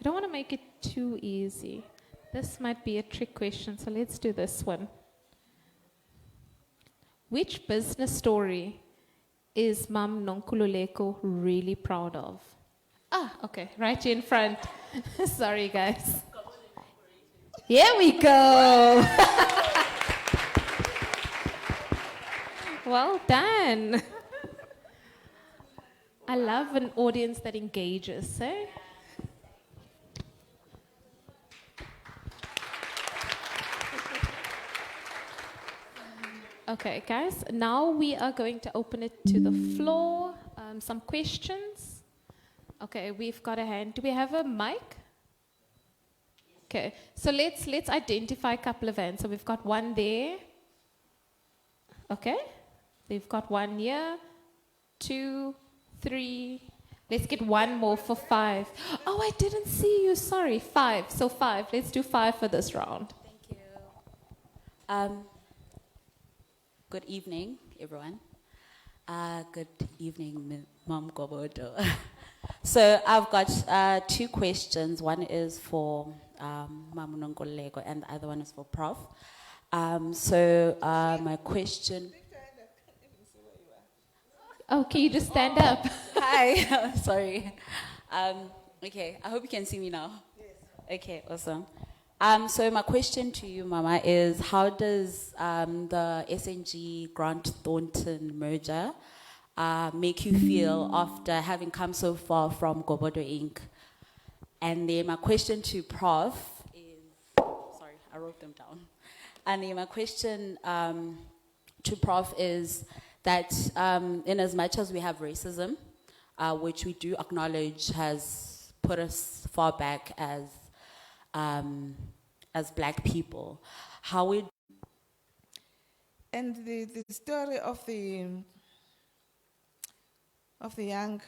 don't want to make it too easy. This might be a trick question, so let's do this one. Which business story is Mom Nonkululeko really proud of? Okay, right here in front. Sorry, guys. Here we go. Well done. I love an audience that engages, eh? Okay, guys, now we are going to open it to the floor. Some questions. Okay, we've got a hand. Do we have a mic? Okay, so let's identify a couple of hands. So we've got one there. Okay, we've got one here, 2, 3. Let's get one more for 5. Oh, I didn't see you. Sorry, 5. So 5. Let's do 5 for this round. Thank you. Good evening, everyone. Good evening, Mom Gobodo. So I've got 2 questions. One is for Mom Nonkululeko and the other one is for Prof. My question... Oh, can you just stand up? Hi, sorry. Okay, I hope you can see me now. Yes. Okay, awesome. So my question to you, Mama, is how does the SNG Grant Thornton merger make you feel after having come so far from Gobodo Inc.? And then my question to Prof is, sorry, I wrote them down. And then my question to Prof is that in as much as we have racism, which we do acknowledge has put us far back as Black people, how we... And the story of the young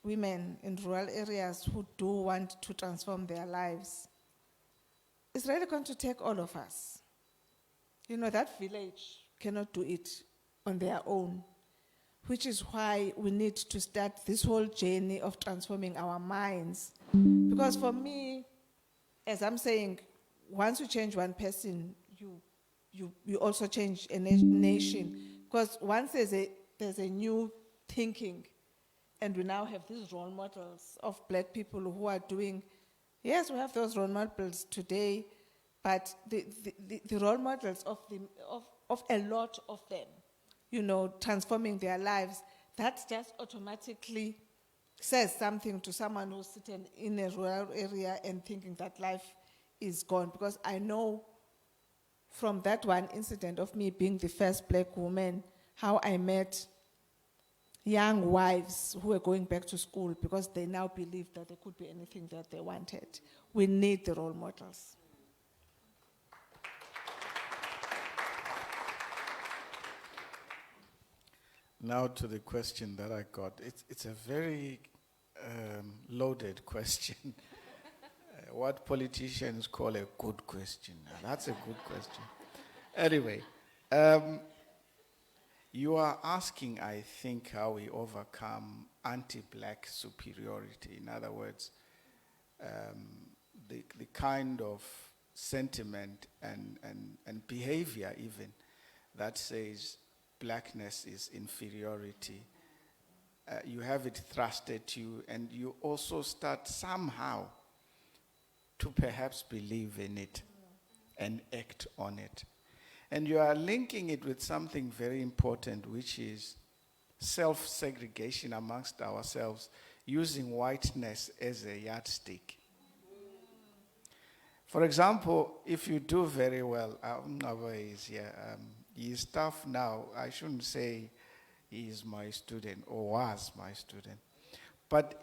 women in rural areas who do want to transform their lives is really going to take all of us. You know, that village cannot do it on their own, which is why we need to start this whole journey of transforming our minds. Because for me, as I'm saying, once you change one person, you also change a nation. Because once there's a new thinking, and we now have these role models of Black people who are doing, yes, we have those role models today, but the role models of a lot of them, you know, transforming their lives, that just automatically says something to someone who's sitting in a rural area and thinking that life is gone. Because I know from that one incident of me being the first Black woman, how I met young wives who were going back to school because they now believed that there could be anything that they wanted. We need the role models. Now to the question that I got. It's a very loaded question. What politicians call a good question. Now, that's a good question. Anyway, you are asking, I think, how we overcome anti-Black superiority. In other words, the kind of sentiment and behavior even that says Blackness is inferiority. You have it thrust at you, and you also start somehow to perhaps believe in it and act on it. And you are linking it with something very important, which is self-segregation amongst ourselves, using whiteness as a yardstick. For example, if you do very well, his staff now, I shouldn't say he is my student or was my student, but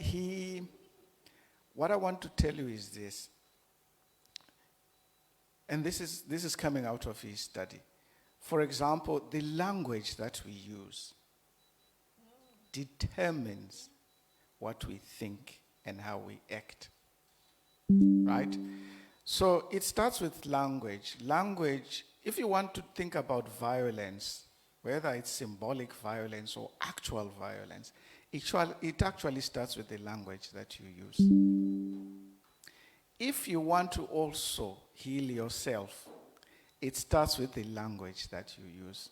what I want to tell you is this, and this is coming out of his study. For example, the language that we use determines what we think and how we act, right? So it starts with language. Language, if you want to think about violence, whether it's symbolic violence or actual violence, it actually starts with the language that you use. If you want to also heal yourself, it starts with the language that you use.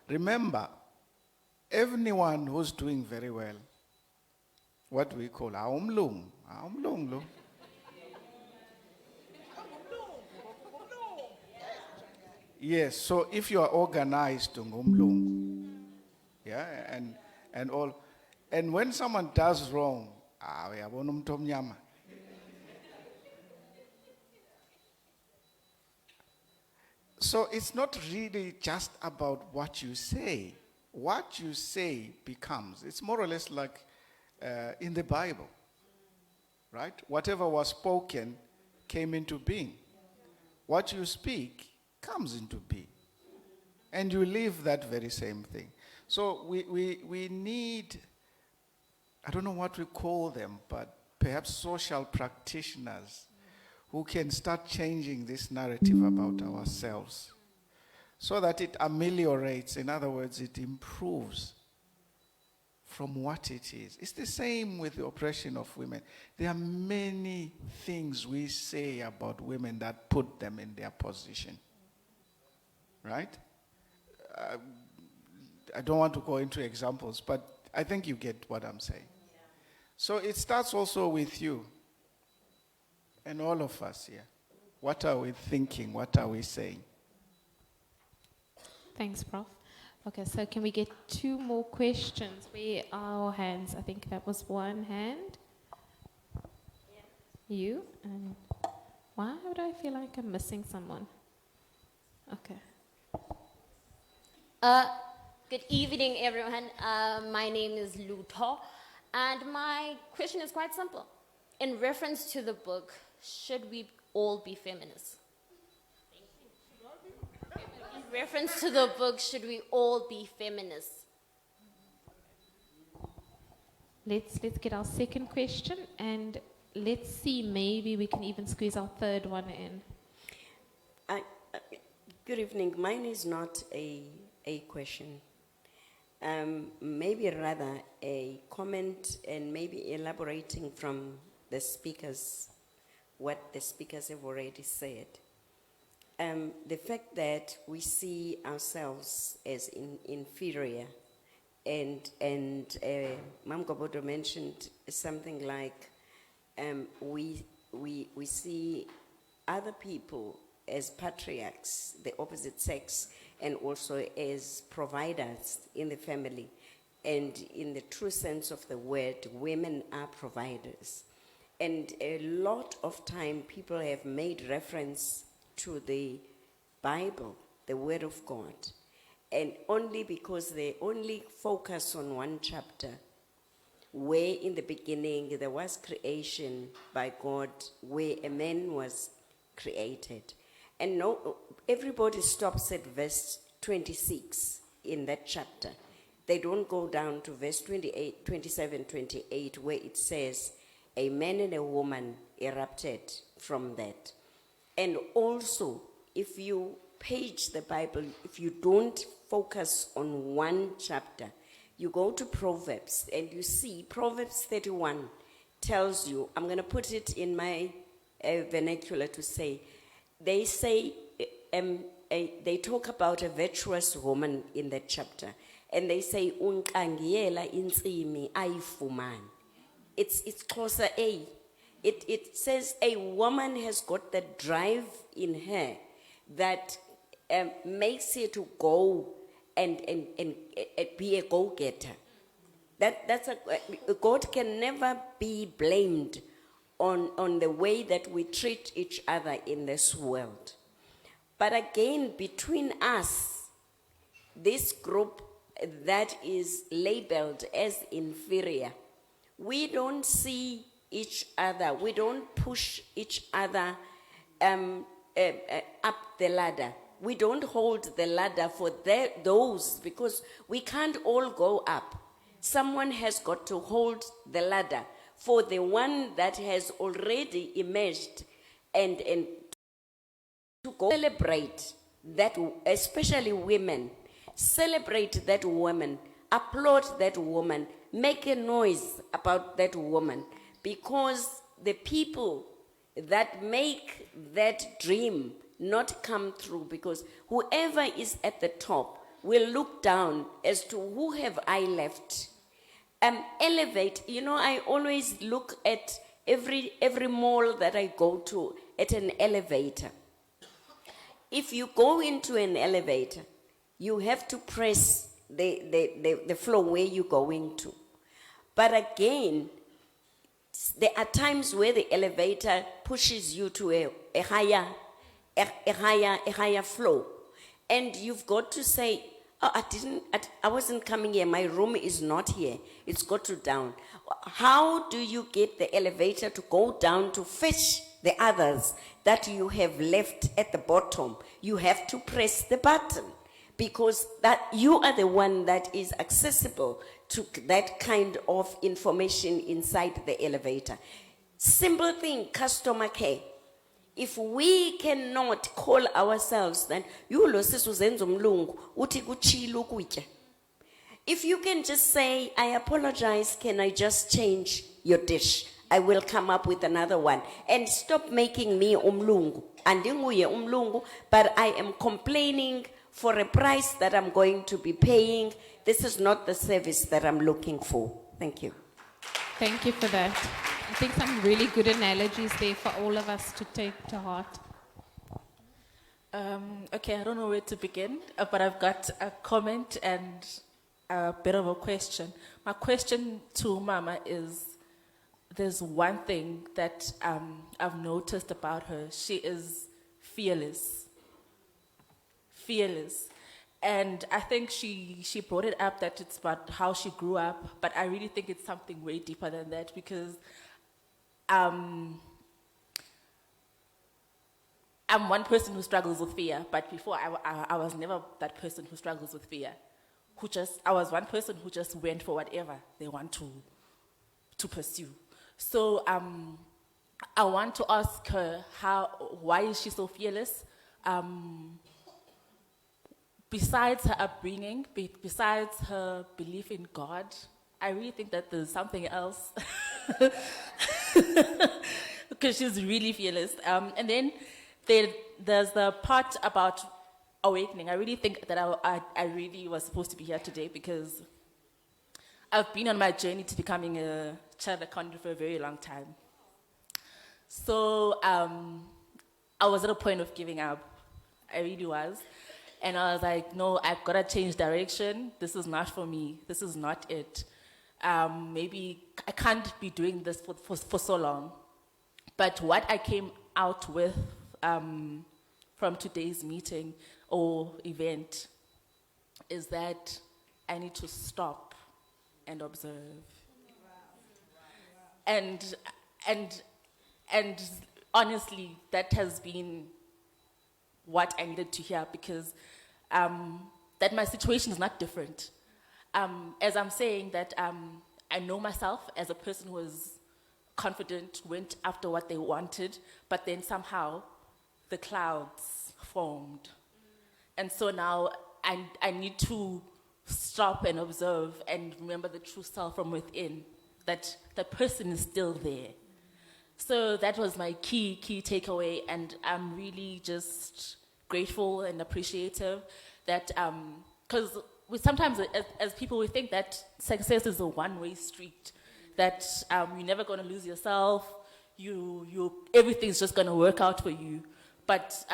Remember, everyone who's doing very well, what we call aumlung lo. Yes, so if you are organized, yeah, and all, and when someone does wrong, So it's not really just about what you say. What you say becomes. It's more or less like in the Bible, right? Whatever was spoken came into being. What you speak comes into being. And you live that very same thing. So we need, I don't know what we call them, but perhaps social practitioners who can start changing this narrative about ourselves so that it ameliorates, in other words, it improves from what it is. It's the same with the oppression of women. There are many things we say about women that put them in their position. Right? I don't want to go into examples, but I think you get what I'm saying. Yeah. So it starts also with you and all of us here. What are we thinking? What are we saying? Thanks, Prof. Okay, so can we get 2 more questions? Where are our hands? I think that was one hand. Yeah. You? And why would I feel like I'm missing someone? Okay. Good evening, everyone. My name is Luto, and my question is quite simple. In reference to the book, should we all be feminists? In reference to the book, should we all be feminists? Let's get our second question, and let's see, maybe we can even squeeze our third one in. Good evening. Mine is not a question. Maybe rather a comment and maybe elaborating from the speakers, what the speakers have already said. The fact that we see ourselves as inferior, and Mam Gobodo mentioned something like we see other people as patriarchs, the opposite sex, and also as providers in the family. And in the true sense of the word, women are providers. And a lot of time people have made reference to the Bible, the Word of God, and only because they only focus on one chapter, where in the beginning there was creation by God, where a man was created. And no, everybody stops at verse 26 in that chapter. They don't go down to verse 28, 27, 28, where it says, a man and a woman erupted from that. And also, if you page the Bible, if you don't focus on one chapter, you go to Proverbs and you see Proverbs 31 tells you, I'm going to put it in my vernacular to say, they say, they talk about a virtuous woman in that chapter, and they say, "Unkangiela insimi ayifumani." It's closer A. It says a woman has got the drive in her that makes her to go and be a go-getter. That's God can never be blamed on the way that we treat each other in this world. But again, between us, this group that is labeled as inferior, we don't see each other, we don't push each other up the ladder. We don't hold the ladder for those, because we can't all go up. Someone has got to hold the ladder for the one that has already emerged, and to go celebrate that, especially women, celebrate that woman, applaud that woman, make a noise about that woman, because the people that make that dream not come through, because whoever is at the top will look down as to who have I left. Elevate, I always look at every mall that I go to at an elevator. If you go into an elevator, you have to press the floor where you're going to. But again, there are times where the elevator pushes you to a higher floor, And you've got to say, oh, I wasn't coming here. My room is not here. It's got to down. How do you get the elevator to go down to fetch the others that you have left at the bottom? You have to press the button because that you are the one that is accessible to that kind of information inside the elevator. Simple thing, customer care. If we cannot call ourselves that you lo sisi uzenza umlungu uthi kuchila ukutya. If you can just say, I apologize, can I just change your dish? I will come up with another one. And stop making me umlungu. Andinguye umlungu, but I am complaining for a price that I'm going to be paying. This is not the service that I'm looking for. Thank you. Thank you for that. I think some really good analogies there for all of us to take to heart. Okay, I don't know where to begin, but I've got a comment and a bit of a question. My question to Mama is, there's one thing that I've noticed about her. She is fearless. Fearless. And I think she brought it up that it's about how she grew up, but I really think it's something way deeper than that because I'm one person who struggles with fear, but before I was never that person who struggles with fear. I was one person who just went for whatever they want to pursue. So I want to ask her why is she so fearless? Besides her upbringing, besides her belief in God, I really think that there's something else. Because she's really fearless. And then there's the part about awakening. I really think that I really was supposed to be here today because I've been on my journey to becoming a child accountant for a very long time. So I was at a point of giving up. I really was. And I was like, no, I've got to change direction. This is not for me. This is not it. Maybe I can't be doing this for so long. But what I came out with from today's meeting or event is that I need to stop and observe. And honestly, that has been what I needed to hear because that my situation is not different. As I'm saying that I know myself as a person who was confident, went after what they wanted, but then somehow the clouds formed. And so now I need to stop and observe and remember the true self from within, that the person is still there. So that was my key takeaway, and I'm really just grateful and appreciative that, because sometimes as people we think that success is a one-way street, that you're never going to lose yourself, everything's just going to work out for you. But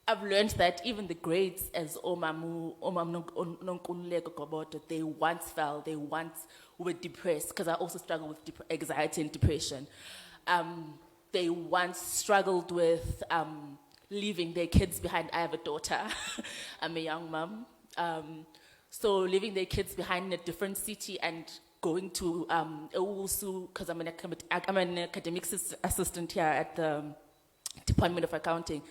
I've learned that even the greats, as Author Nonkululeko Gobodo, they once fell, they once were depressed, because I also struggle with anxiety and depression. They once struggled with leaving their kids behind. I have a daughter. I'm a young mom. So leaving their kids behind in a different city and going to Ewusu, because I'm an academic assistant here at the Department of Accounting.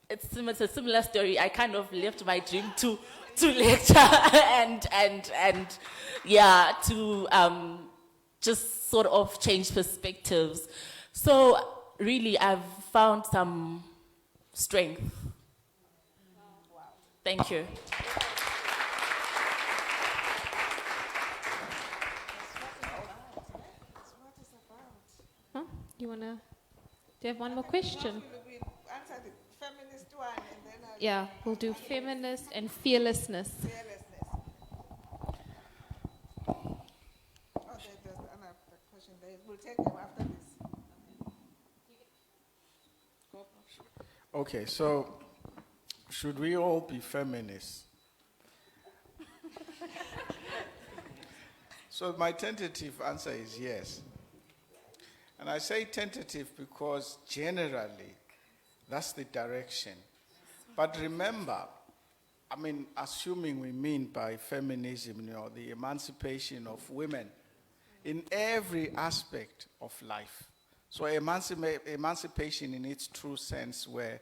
It's a similar story. I kind of left my dream to lecture and yeah, to just sort of change perspectives. So really, I've found some strength. Thank you. Huh? Do you have one more question? We answered the feminist one and then Yeah, we'll do feminist and fearlessness. fearlessness. Oh, there's another question there. We'll take them after this. Okay, so should we all be feminists? So my tentative answer is yes. And I say tentative because generally That's the direction. But remember, I mean, assuming we mean by feminism, the emancipation of women in every aspect of life. So emancipation in its true sense, where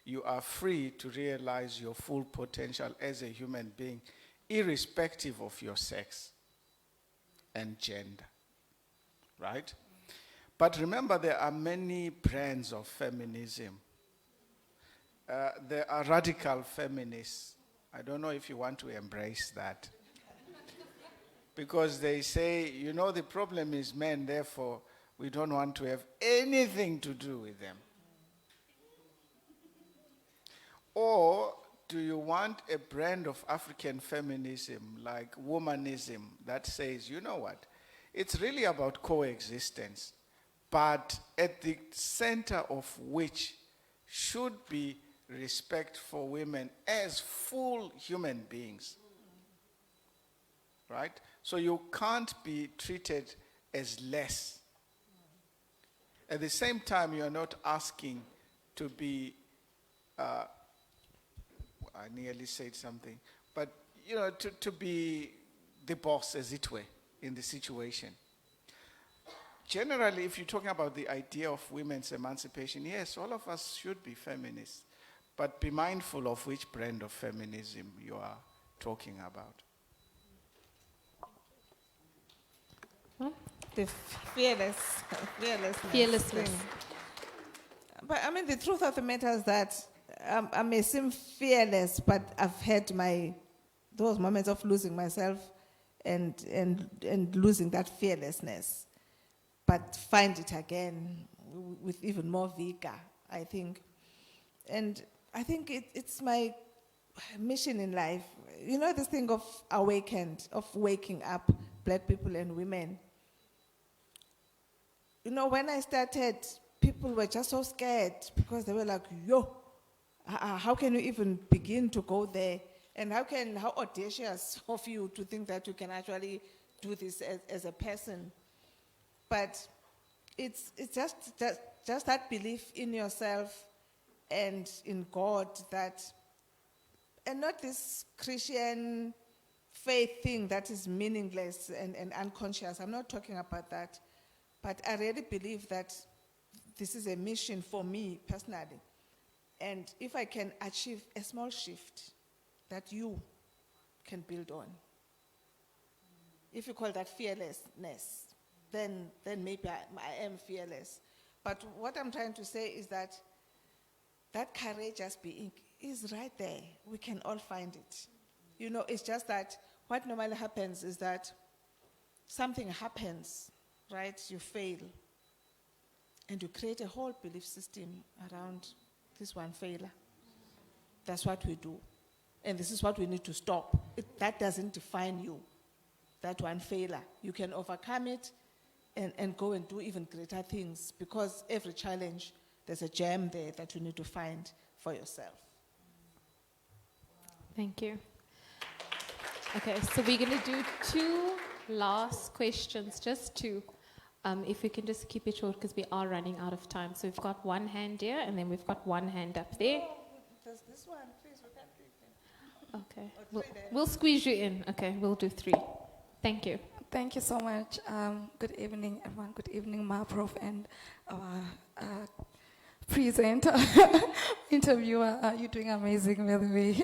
you are free to realize your full potential as a human being, irrespective of your sex and gender, right? But remember, there are many brands of feminism. There are radical feminists. I don't know if you want to embrace that. Because they say, the problem is men, therefore we don't want to have anything to do with them. Or do you want a brand of African feminism, like womanism, that says, you know what, it's really about coexistence, but at the center of which should be respect for women as full human beings, right? So you can't be treated as less. At the same time, you are not asking to be, I nearly said something, but to be the boss, as it were, in the situation. Generally, if you're talking about the idea of women's emancipation, yes, all of us should be feminists, but be mindful of which brand of feminism you are talking about. The fearlessness. Fearlessness. thing. But I mean, the truth of the matter is that I may seem fearless, but I've had those moments of losing myself and losing that fearlessness, but find it again with even more vigor, I think. And I think it's my mission in life. This thing of awakened, of waking up black people and women. When I started, people were just so scared because they were like, how can you even begin to go there? And how audacious of you to think that you can actually do this as a person. But it's just that belief in yourself and in God and not this Christian faith thing that is meaningless and unconscious. I'm not talking about that. But I really believe that this is a mission for me personally. And if I can achieve a small shift that you can build on, if you call that fearlessness, then maybe I am fearless. But what I'm trying to say is that courageous being is right there. We can all find it. It's just that what normally happens is that something happens, right? You fail. And you create a whole belief system around this one failure. That's what we do. And this is what we need to stop. That doesn't define you, that one failure. You can overcome it and go and do even greater things, because every challenge, there's a gem there that you need to find for yourself. Thank you. Okay, so we're going to do 2 last questions, just 2. If we can just keep it short because we are running out of time. So we've got one hand here and then we've got one hand up there. Does this one, please, we can't do it. Okay, we'll squeeze you in. Okay, we'll do 3. Thank you. Thank you so much. Good evening, everyone. Good evening, Ma Prof and our presenter, interviewer. You're doing amazing, by the way.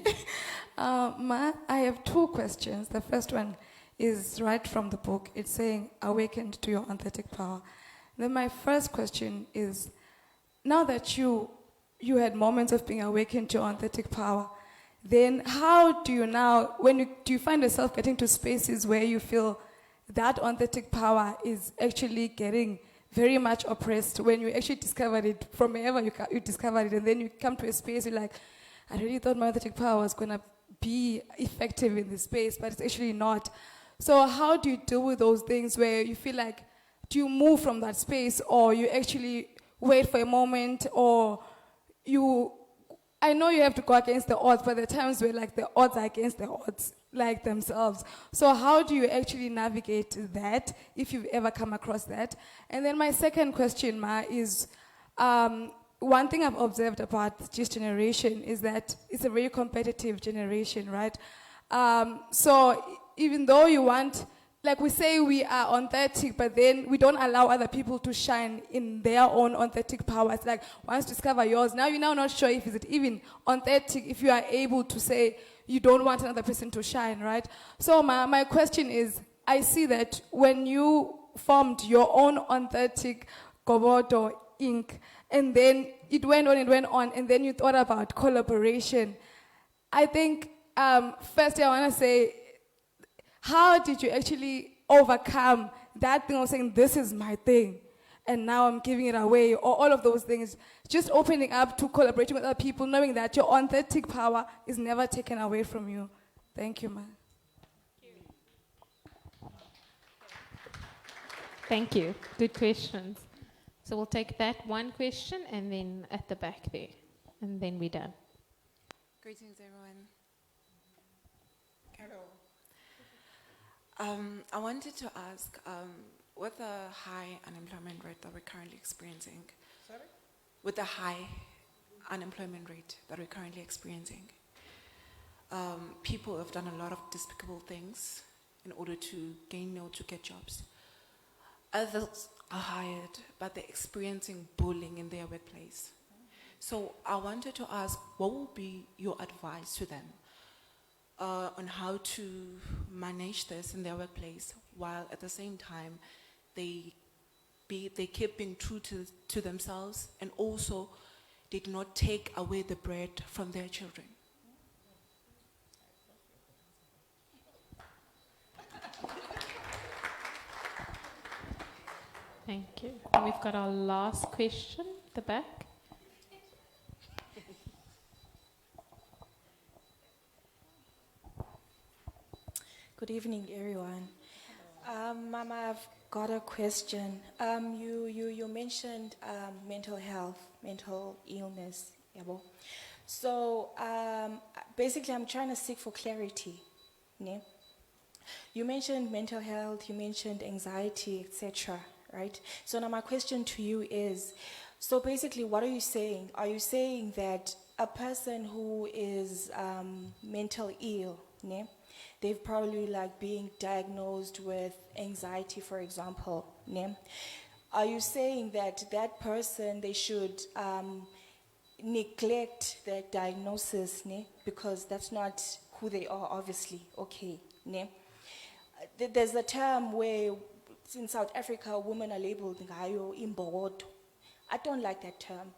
Ma, I have 2 questions. The first one is right from the book. It's saying, awakened to your authentic power. Then my first question is, now that you had moments of being awakened to your authentic power, then how do you now, do you find yourself getting to spaces where you feel that authentic power is actually getting very much oppressed when you actually discovered it from wherever you discovered it, and then you come to a space you're like, I really thought my authentic power was going to be effective in this space, but it's actually not. So how do you deal with those things where you feel like, do you move from that space, or you actually wait for a moment, or I know you have to go against the odds, but there are times where like the odds are against the odds, like themselves. So how do you actually navigate that, if you've ever come across that? And then my second question, Ma, is one thing I've observed about this generation is that it's a very competitive generation, right? So even though you want, like we say we are authentic, but then we don't allow other people to shine in their own authentic power. It's like, once you discover yours, now you're now not sure if it's even authentic, if you are able to say you don't want another person to shine, right? So my question is, I see that when you formed your own authentic Gobodo Inc., and then it went on, and then you thought about collaboration. I think, firstly, I want to say, how did you actually overcome that thing of saying, this is my thing, and now I'm giving it away, or all of those things? Just opening up to collaborating with other people, knowing that your authentic power is never taken away from you. Thank you, man. Thank you. Good questions. So we'll take that one question and then at the back there, and then we're done. Greetings, everyone. Hello. I wanted to ask, with the high unemployment rate that we're currently experiencing, with the high unemployment rate that we're currently experiencing, people have done a lot of despicable things in order to gain or to get jobs. Others are hired, but they're experiencing bullying in their workplace. So I wanted to ask, what would be your advice to them on how to manage this in their workplace, while at the same time they keep being true to themselves, and also did not take away the bread from their children? Thank you. And we've got our last question at the back. Good evening, everyone. Mama, I've got a question. You mentioned mental health, mental illness. Yabo. So basically, I'm trying to seek for clarity. Ne? You mentioned mental health, you mentioned anxiety, etc. Right? So now my question to you is, so basically, what are you saying? Are you saying that a person who is mental ill, ne? They've probably like being diagnosed with anxiety, for example, ne? Are you saying that that person, they should neglect their diagnosis, ne? Because that's not who they are, obviously, okay, ne? There's a term where in South Africa, women are labeled ngayo imbogodo. I don't like that term,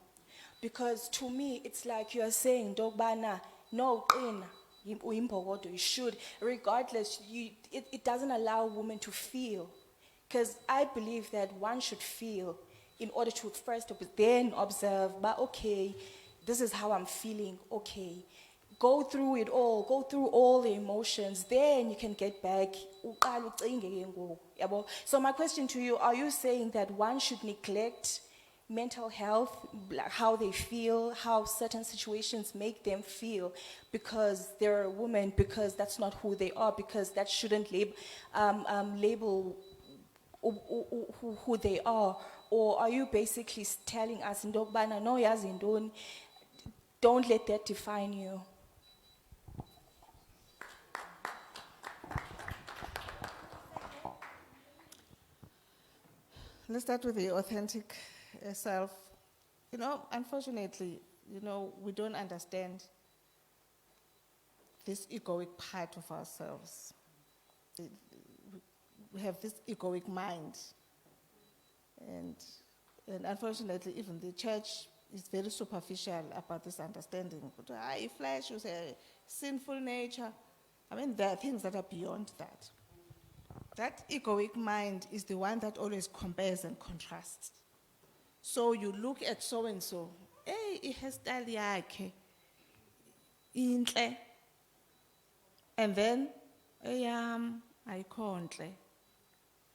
because to me, it's like you are saying, Dogbana, no, you should, regardless, it doesn't allow women to feel. Because I believe that one should feel in order to first then observe, but okay, this is how I'm feeling, okay. Go through it all, go through all the emotions, then you can get back. So my question to you, are you saying that one should neglect mental health, like how they feel, how certain situations make them feel, because they're a woman, because that's not who they are, because that shouldn't label who they are? Or are you basically telling us, no, don't let that define you? Let's start with the authentic self. You know, unfortunately, we don't understand this egoic part of ourselves. We have this egoic mind. And unfortunately, even the church is very superficial about this understanding. But flesh is a sinful nature. I mean, there are things that are beyond that. That egoic mind is the one that always compares and contrasts. So you look at so-and-so, hey, hairstyle yakhe, intle. And then, ayikho ntle.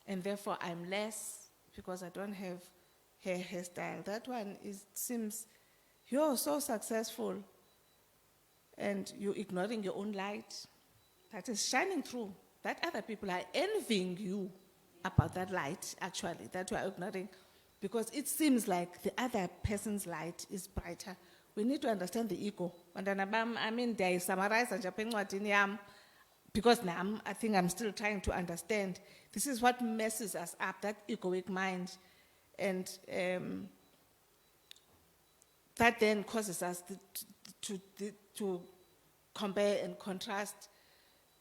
And therefore I'm less because I don't have her hairstyle. That one seems, you're so successful and you're ignoring your own light. That is shining through. That other people are envying you about that light, actually, that you are ignoring. because it seems like the other person's light is brighter. We need to understand the ego. Bantwana bam, I mean, they summarize nje apha encwadini yam, because now I think I'm still trying to understand. This is what messes us up, that egoic mind. And that then causes us to compare and contrast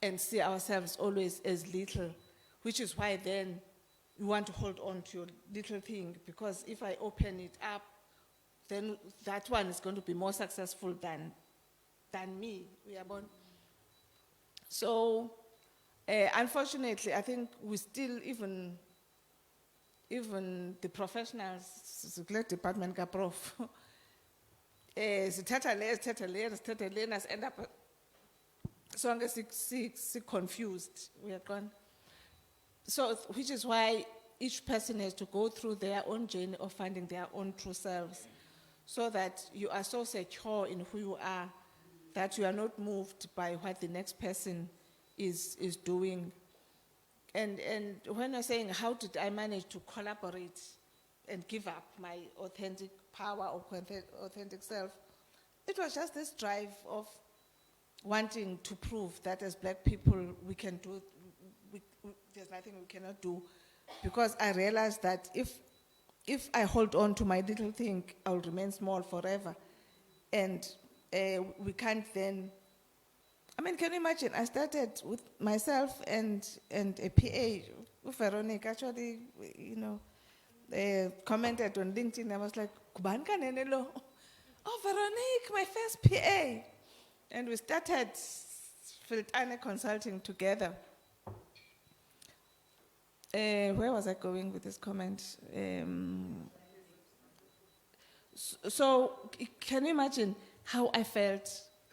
and see ourselves always as little, which is why then you want to hold on to your little thing, because if I open it up, then that one is going to be more successful than me. We are born. So, unfortunately, I think we still, even the professionals, the department ka prof, sithatha lena, end up so confused. We are gone. So, which is why each person has to go through their own journey of finding their own true selves, so that you are so secure in who you are that you are not moved by what the next person is doing. And when you're saying, how did I manage to collaborate and give up my authentic power or authentic self? It was just this drive of wanting to prove that as black people we can do, there's nothing we cannot do. Because I realized that if I hold on to my little thing, I'll remain small forever. And we can't then, I mean, can you imagine? I started with myself and a PA, Veronica, actually, commented on LinkedIn. I was like, "Kuban kanene lo?" Oh, Veronique, my first PA. And we started Cheri-Ann consulting together. Where was I going with this comment? So, can you imagine how I felt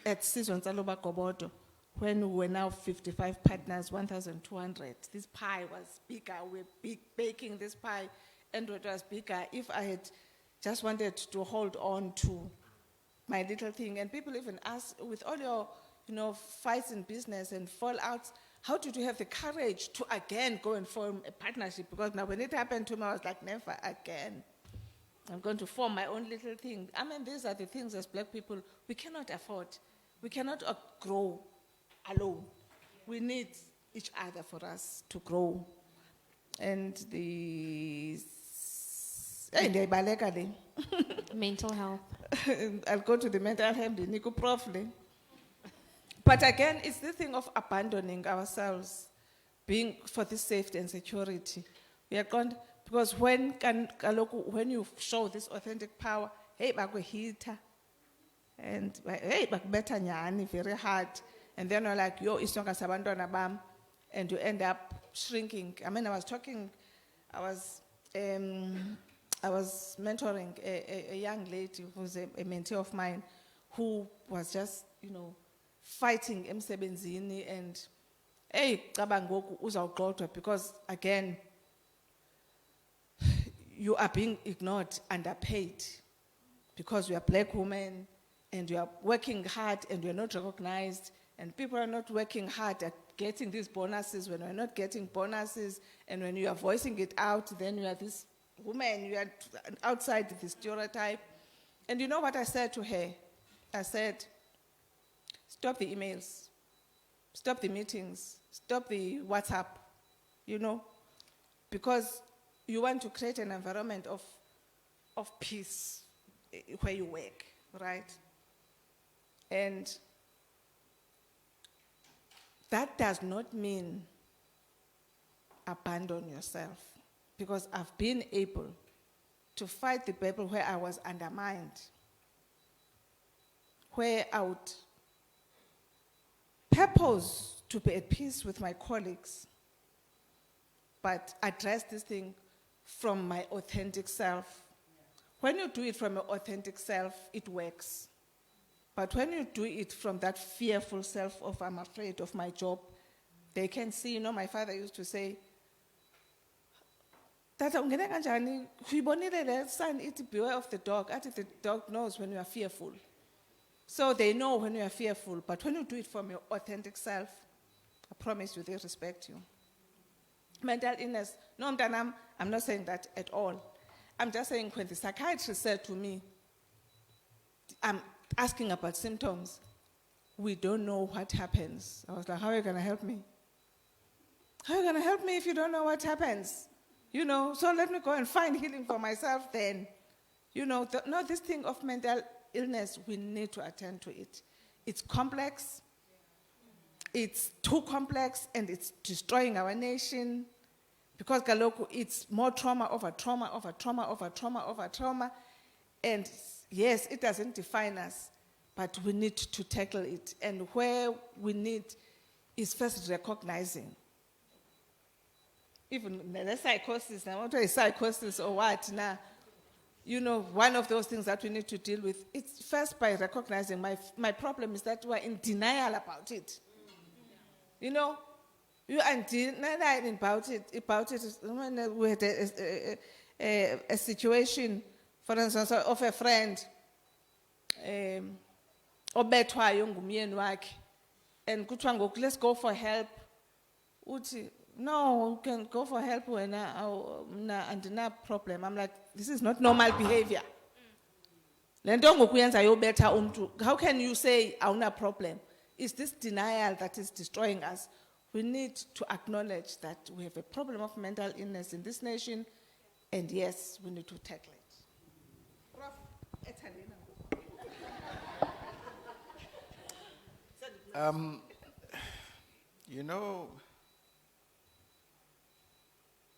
at Sisulu Gobodo when we were now 55 partners, 1,200. This pie was bigger. We're baking this pie, and it was bigger. If I had just wanted to hold on to my little thing, and people even ask, with all your, fights in business and fallouts, how did you have the courage to again go and form a partnership? Because now when it happened to me, I was like, never again. I'm going to form my own little thing. I mean, these are the things as black people we cannot afford. We cannot grow alone. We need each other for us to grow. And Mental health. I'll go to the mental health, Nico Prof. But again, it's the thing of abandoning ourselves, being for this safety and security. We are going, because when you show this authentic power, hey, hita, and hey, better nyani, very hard, and then you're like, yo, it's not sabandona bam, and you end up shrinking. I mean, I was mentoring a young lady who's a mentee of mine, who was just, fighting emsebenzini, and hey, because again, you are being ignored, underpaid, because you are black women and you are working hard and you are not recognized, and people are not working hard at getting these bonuses when you are not getting bonuses, and when you are voicing it out, then you are this woman, you are outside the stereotype. And you know what I said to her? I said, stop the emails, stop the meetings, stop the WhatsApp, because you want to create an environment of peace where you work, right? And that does not mean abandon yourself, because I've been able to fight the battle where I was undermined, where I would purpose to be at peace with my colleagues, but address this thing from my authentic self. When you do it from your authentic self, it works. But when you do it from that fearful self of, I'm afraid of my job, they can see, my father used to say, Tata, ungene kanjani? Uyibonile le sign ithi beware of the dog. Athi the dog knows when you are fearful. So they know when you are fearful, but when you do it from your authentic self, I promise you, they respect you. Mental illness, no, I'm not saying that at all. I'm just saying, when the psychiatrist said to me, I'm asking about symptoms, we don't know what happens. I was like, how are you going to help me? How are you going to help me if you don't know what happens? You know, so let me go and find healing for myself then. You know, this thing of mental illness, we need to attend to it. It's complex. It's too complex, and it's destroying our nation. Because Galoku, it's more trauma over trauma over trauma over trauma over trauma. And yes, it doesn't define us, but we need to tackle it. And where we need is first recognizing. Even the psychosis, I want to say psychosis or what now. You know, one of those things that we need to deal with, it's first by recognizing my problem is that we're in denial about it. You know, you are in denial about it. When we had a situation, for instance, of a friend, obethwayo ngumyeni wakhe, and kuthiwa ngoku, let's go for help. Uthi, no, you can go for help when and no problem. I'm like, this is not normal behavior. How can you say awuna problem? It's this denial that is destroying us. We need to acknowledge that we have a problem of mental illness in this nation, and yes, we need to tackle it. Prof, you know,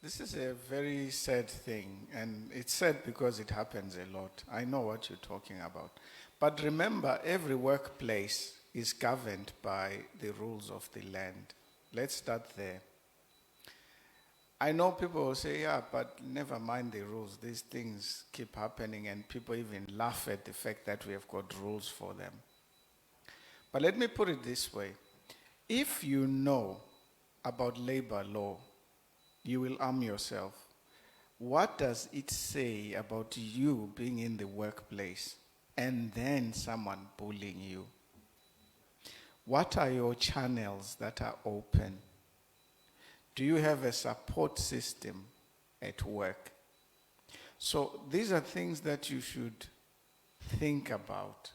this is a very sad thing, and it's sad because it happens a lot. I know what you're talking about. But remember, every workplace is governed by the rules of the land. Let's start there. I know people will say, yeah, but never mind the rules. These things keep happening, and people even laugh at the fact that we have got rules for them. But let me put it this way. If you know about labor law, you will arm yourself. What does it say about you being in the workplace and then someone bullying you? What are your channels that are open? Do you have a support system at work? So these are things that you should think about.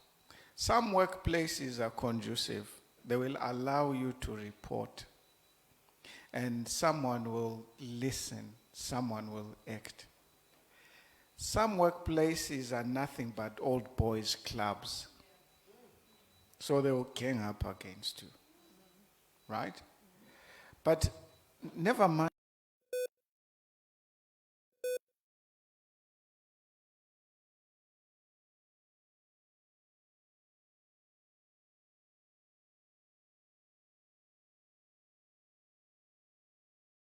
Some workplaces are conducive. They will allow you to report. And someone will listen, someone will act. Some workplaces are nothing but old boys' clubs. So they will gang up against you, right? But never mind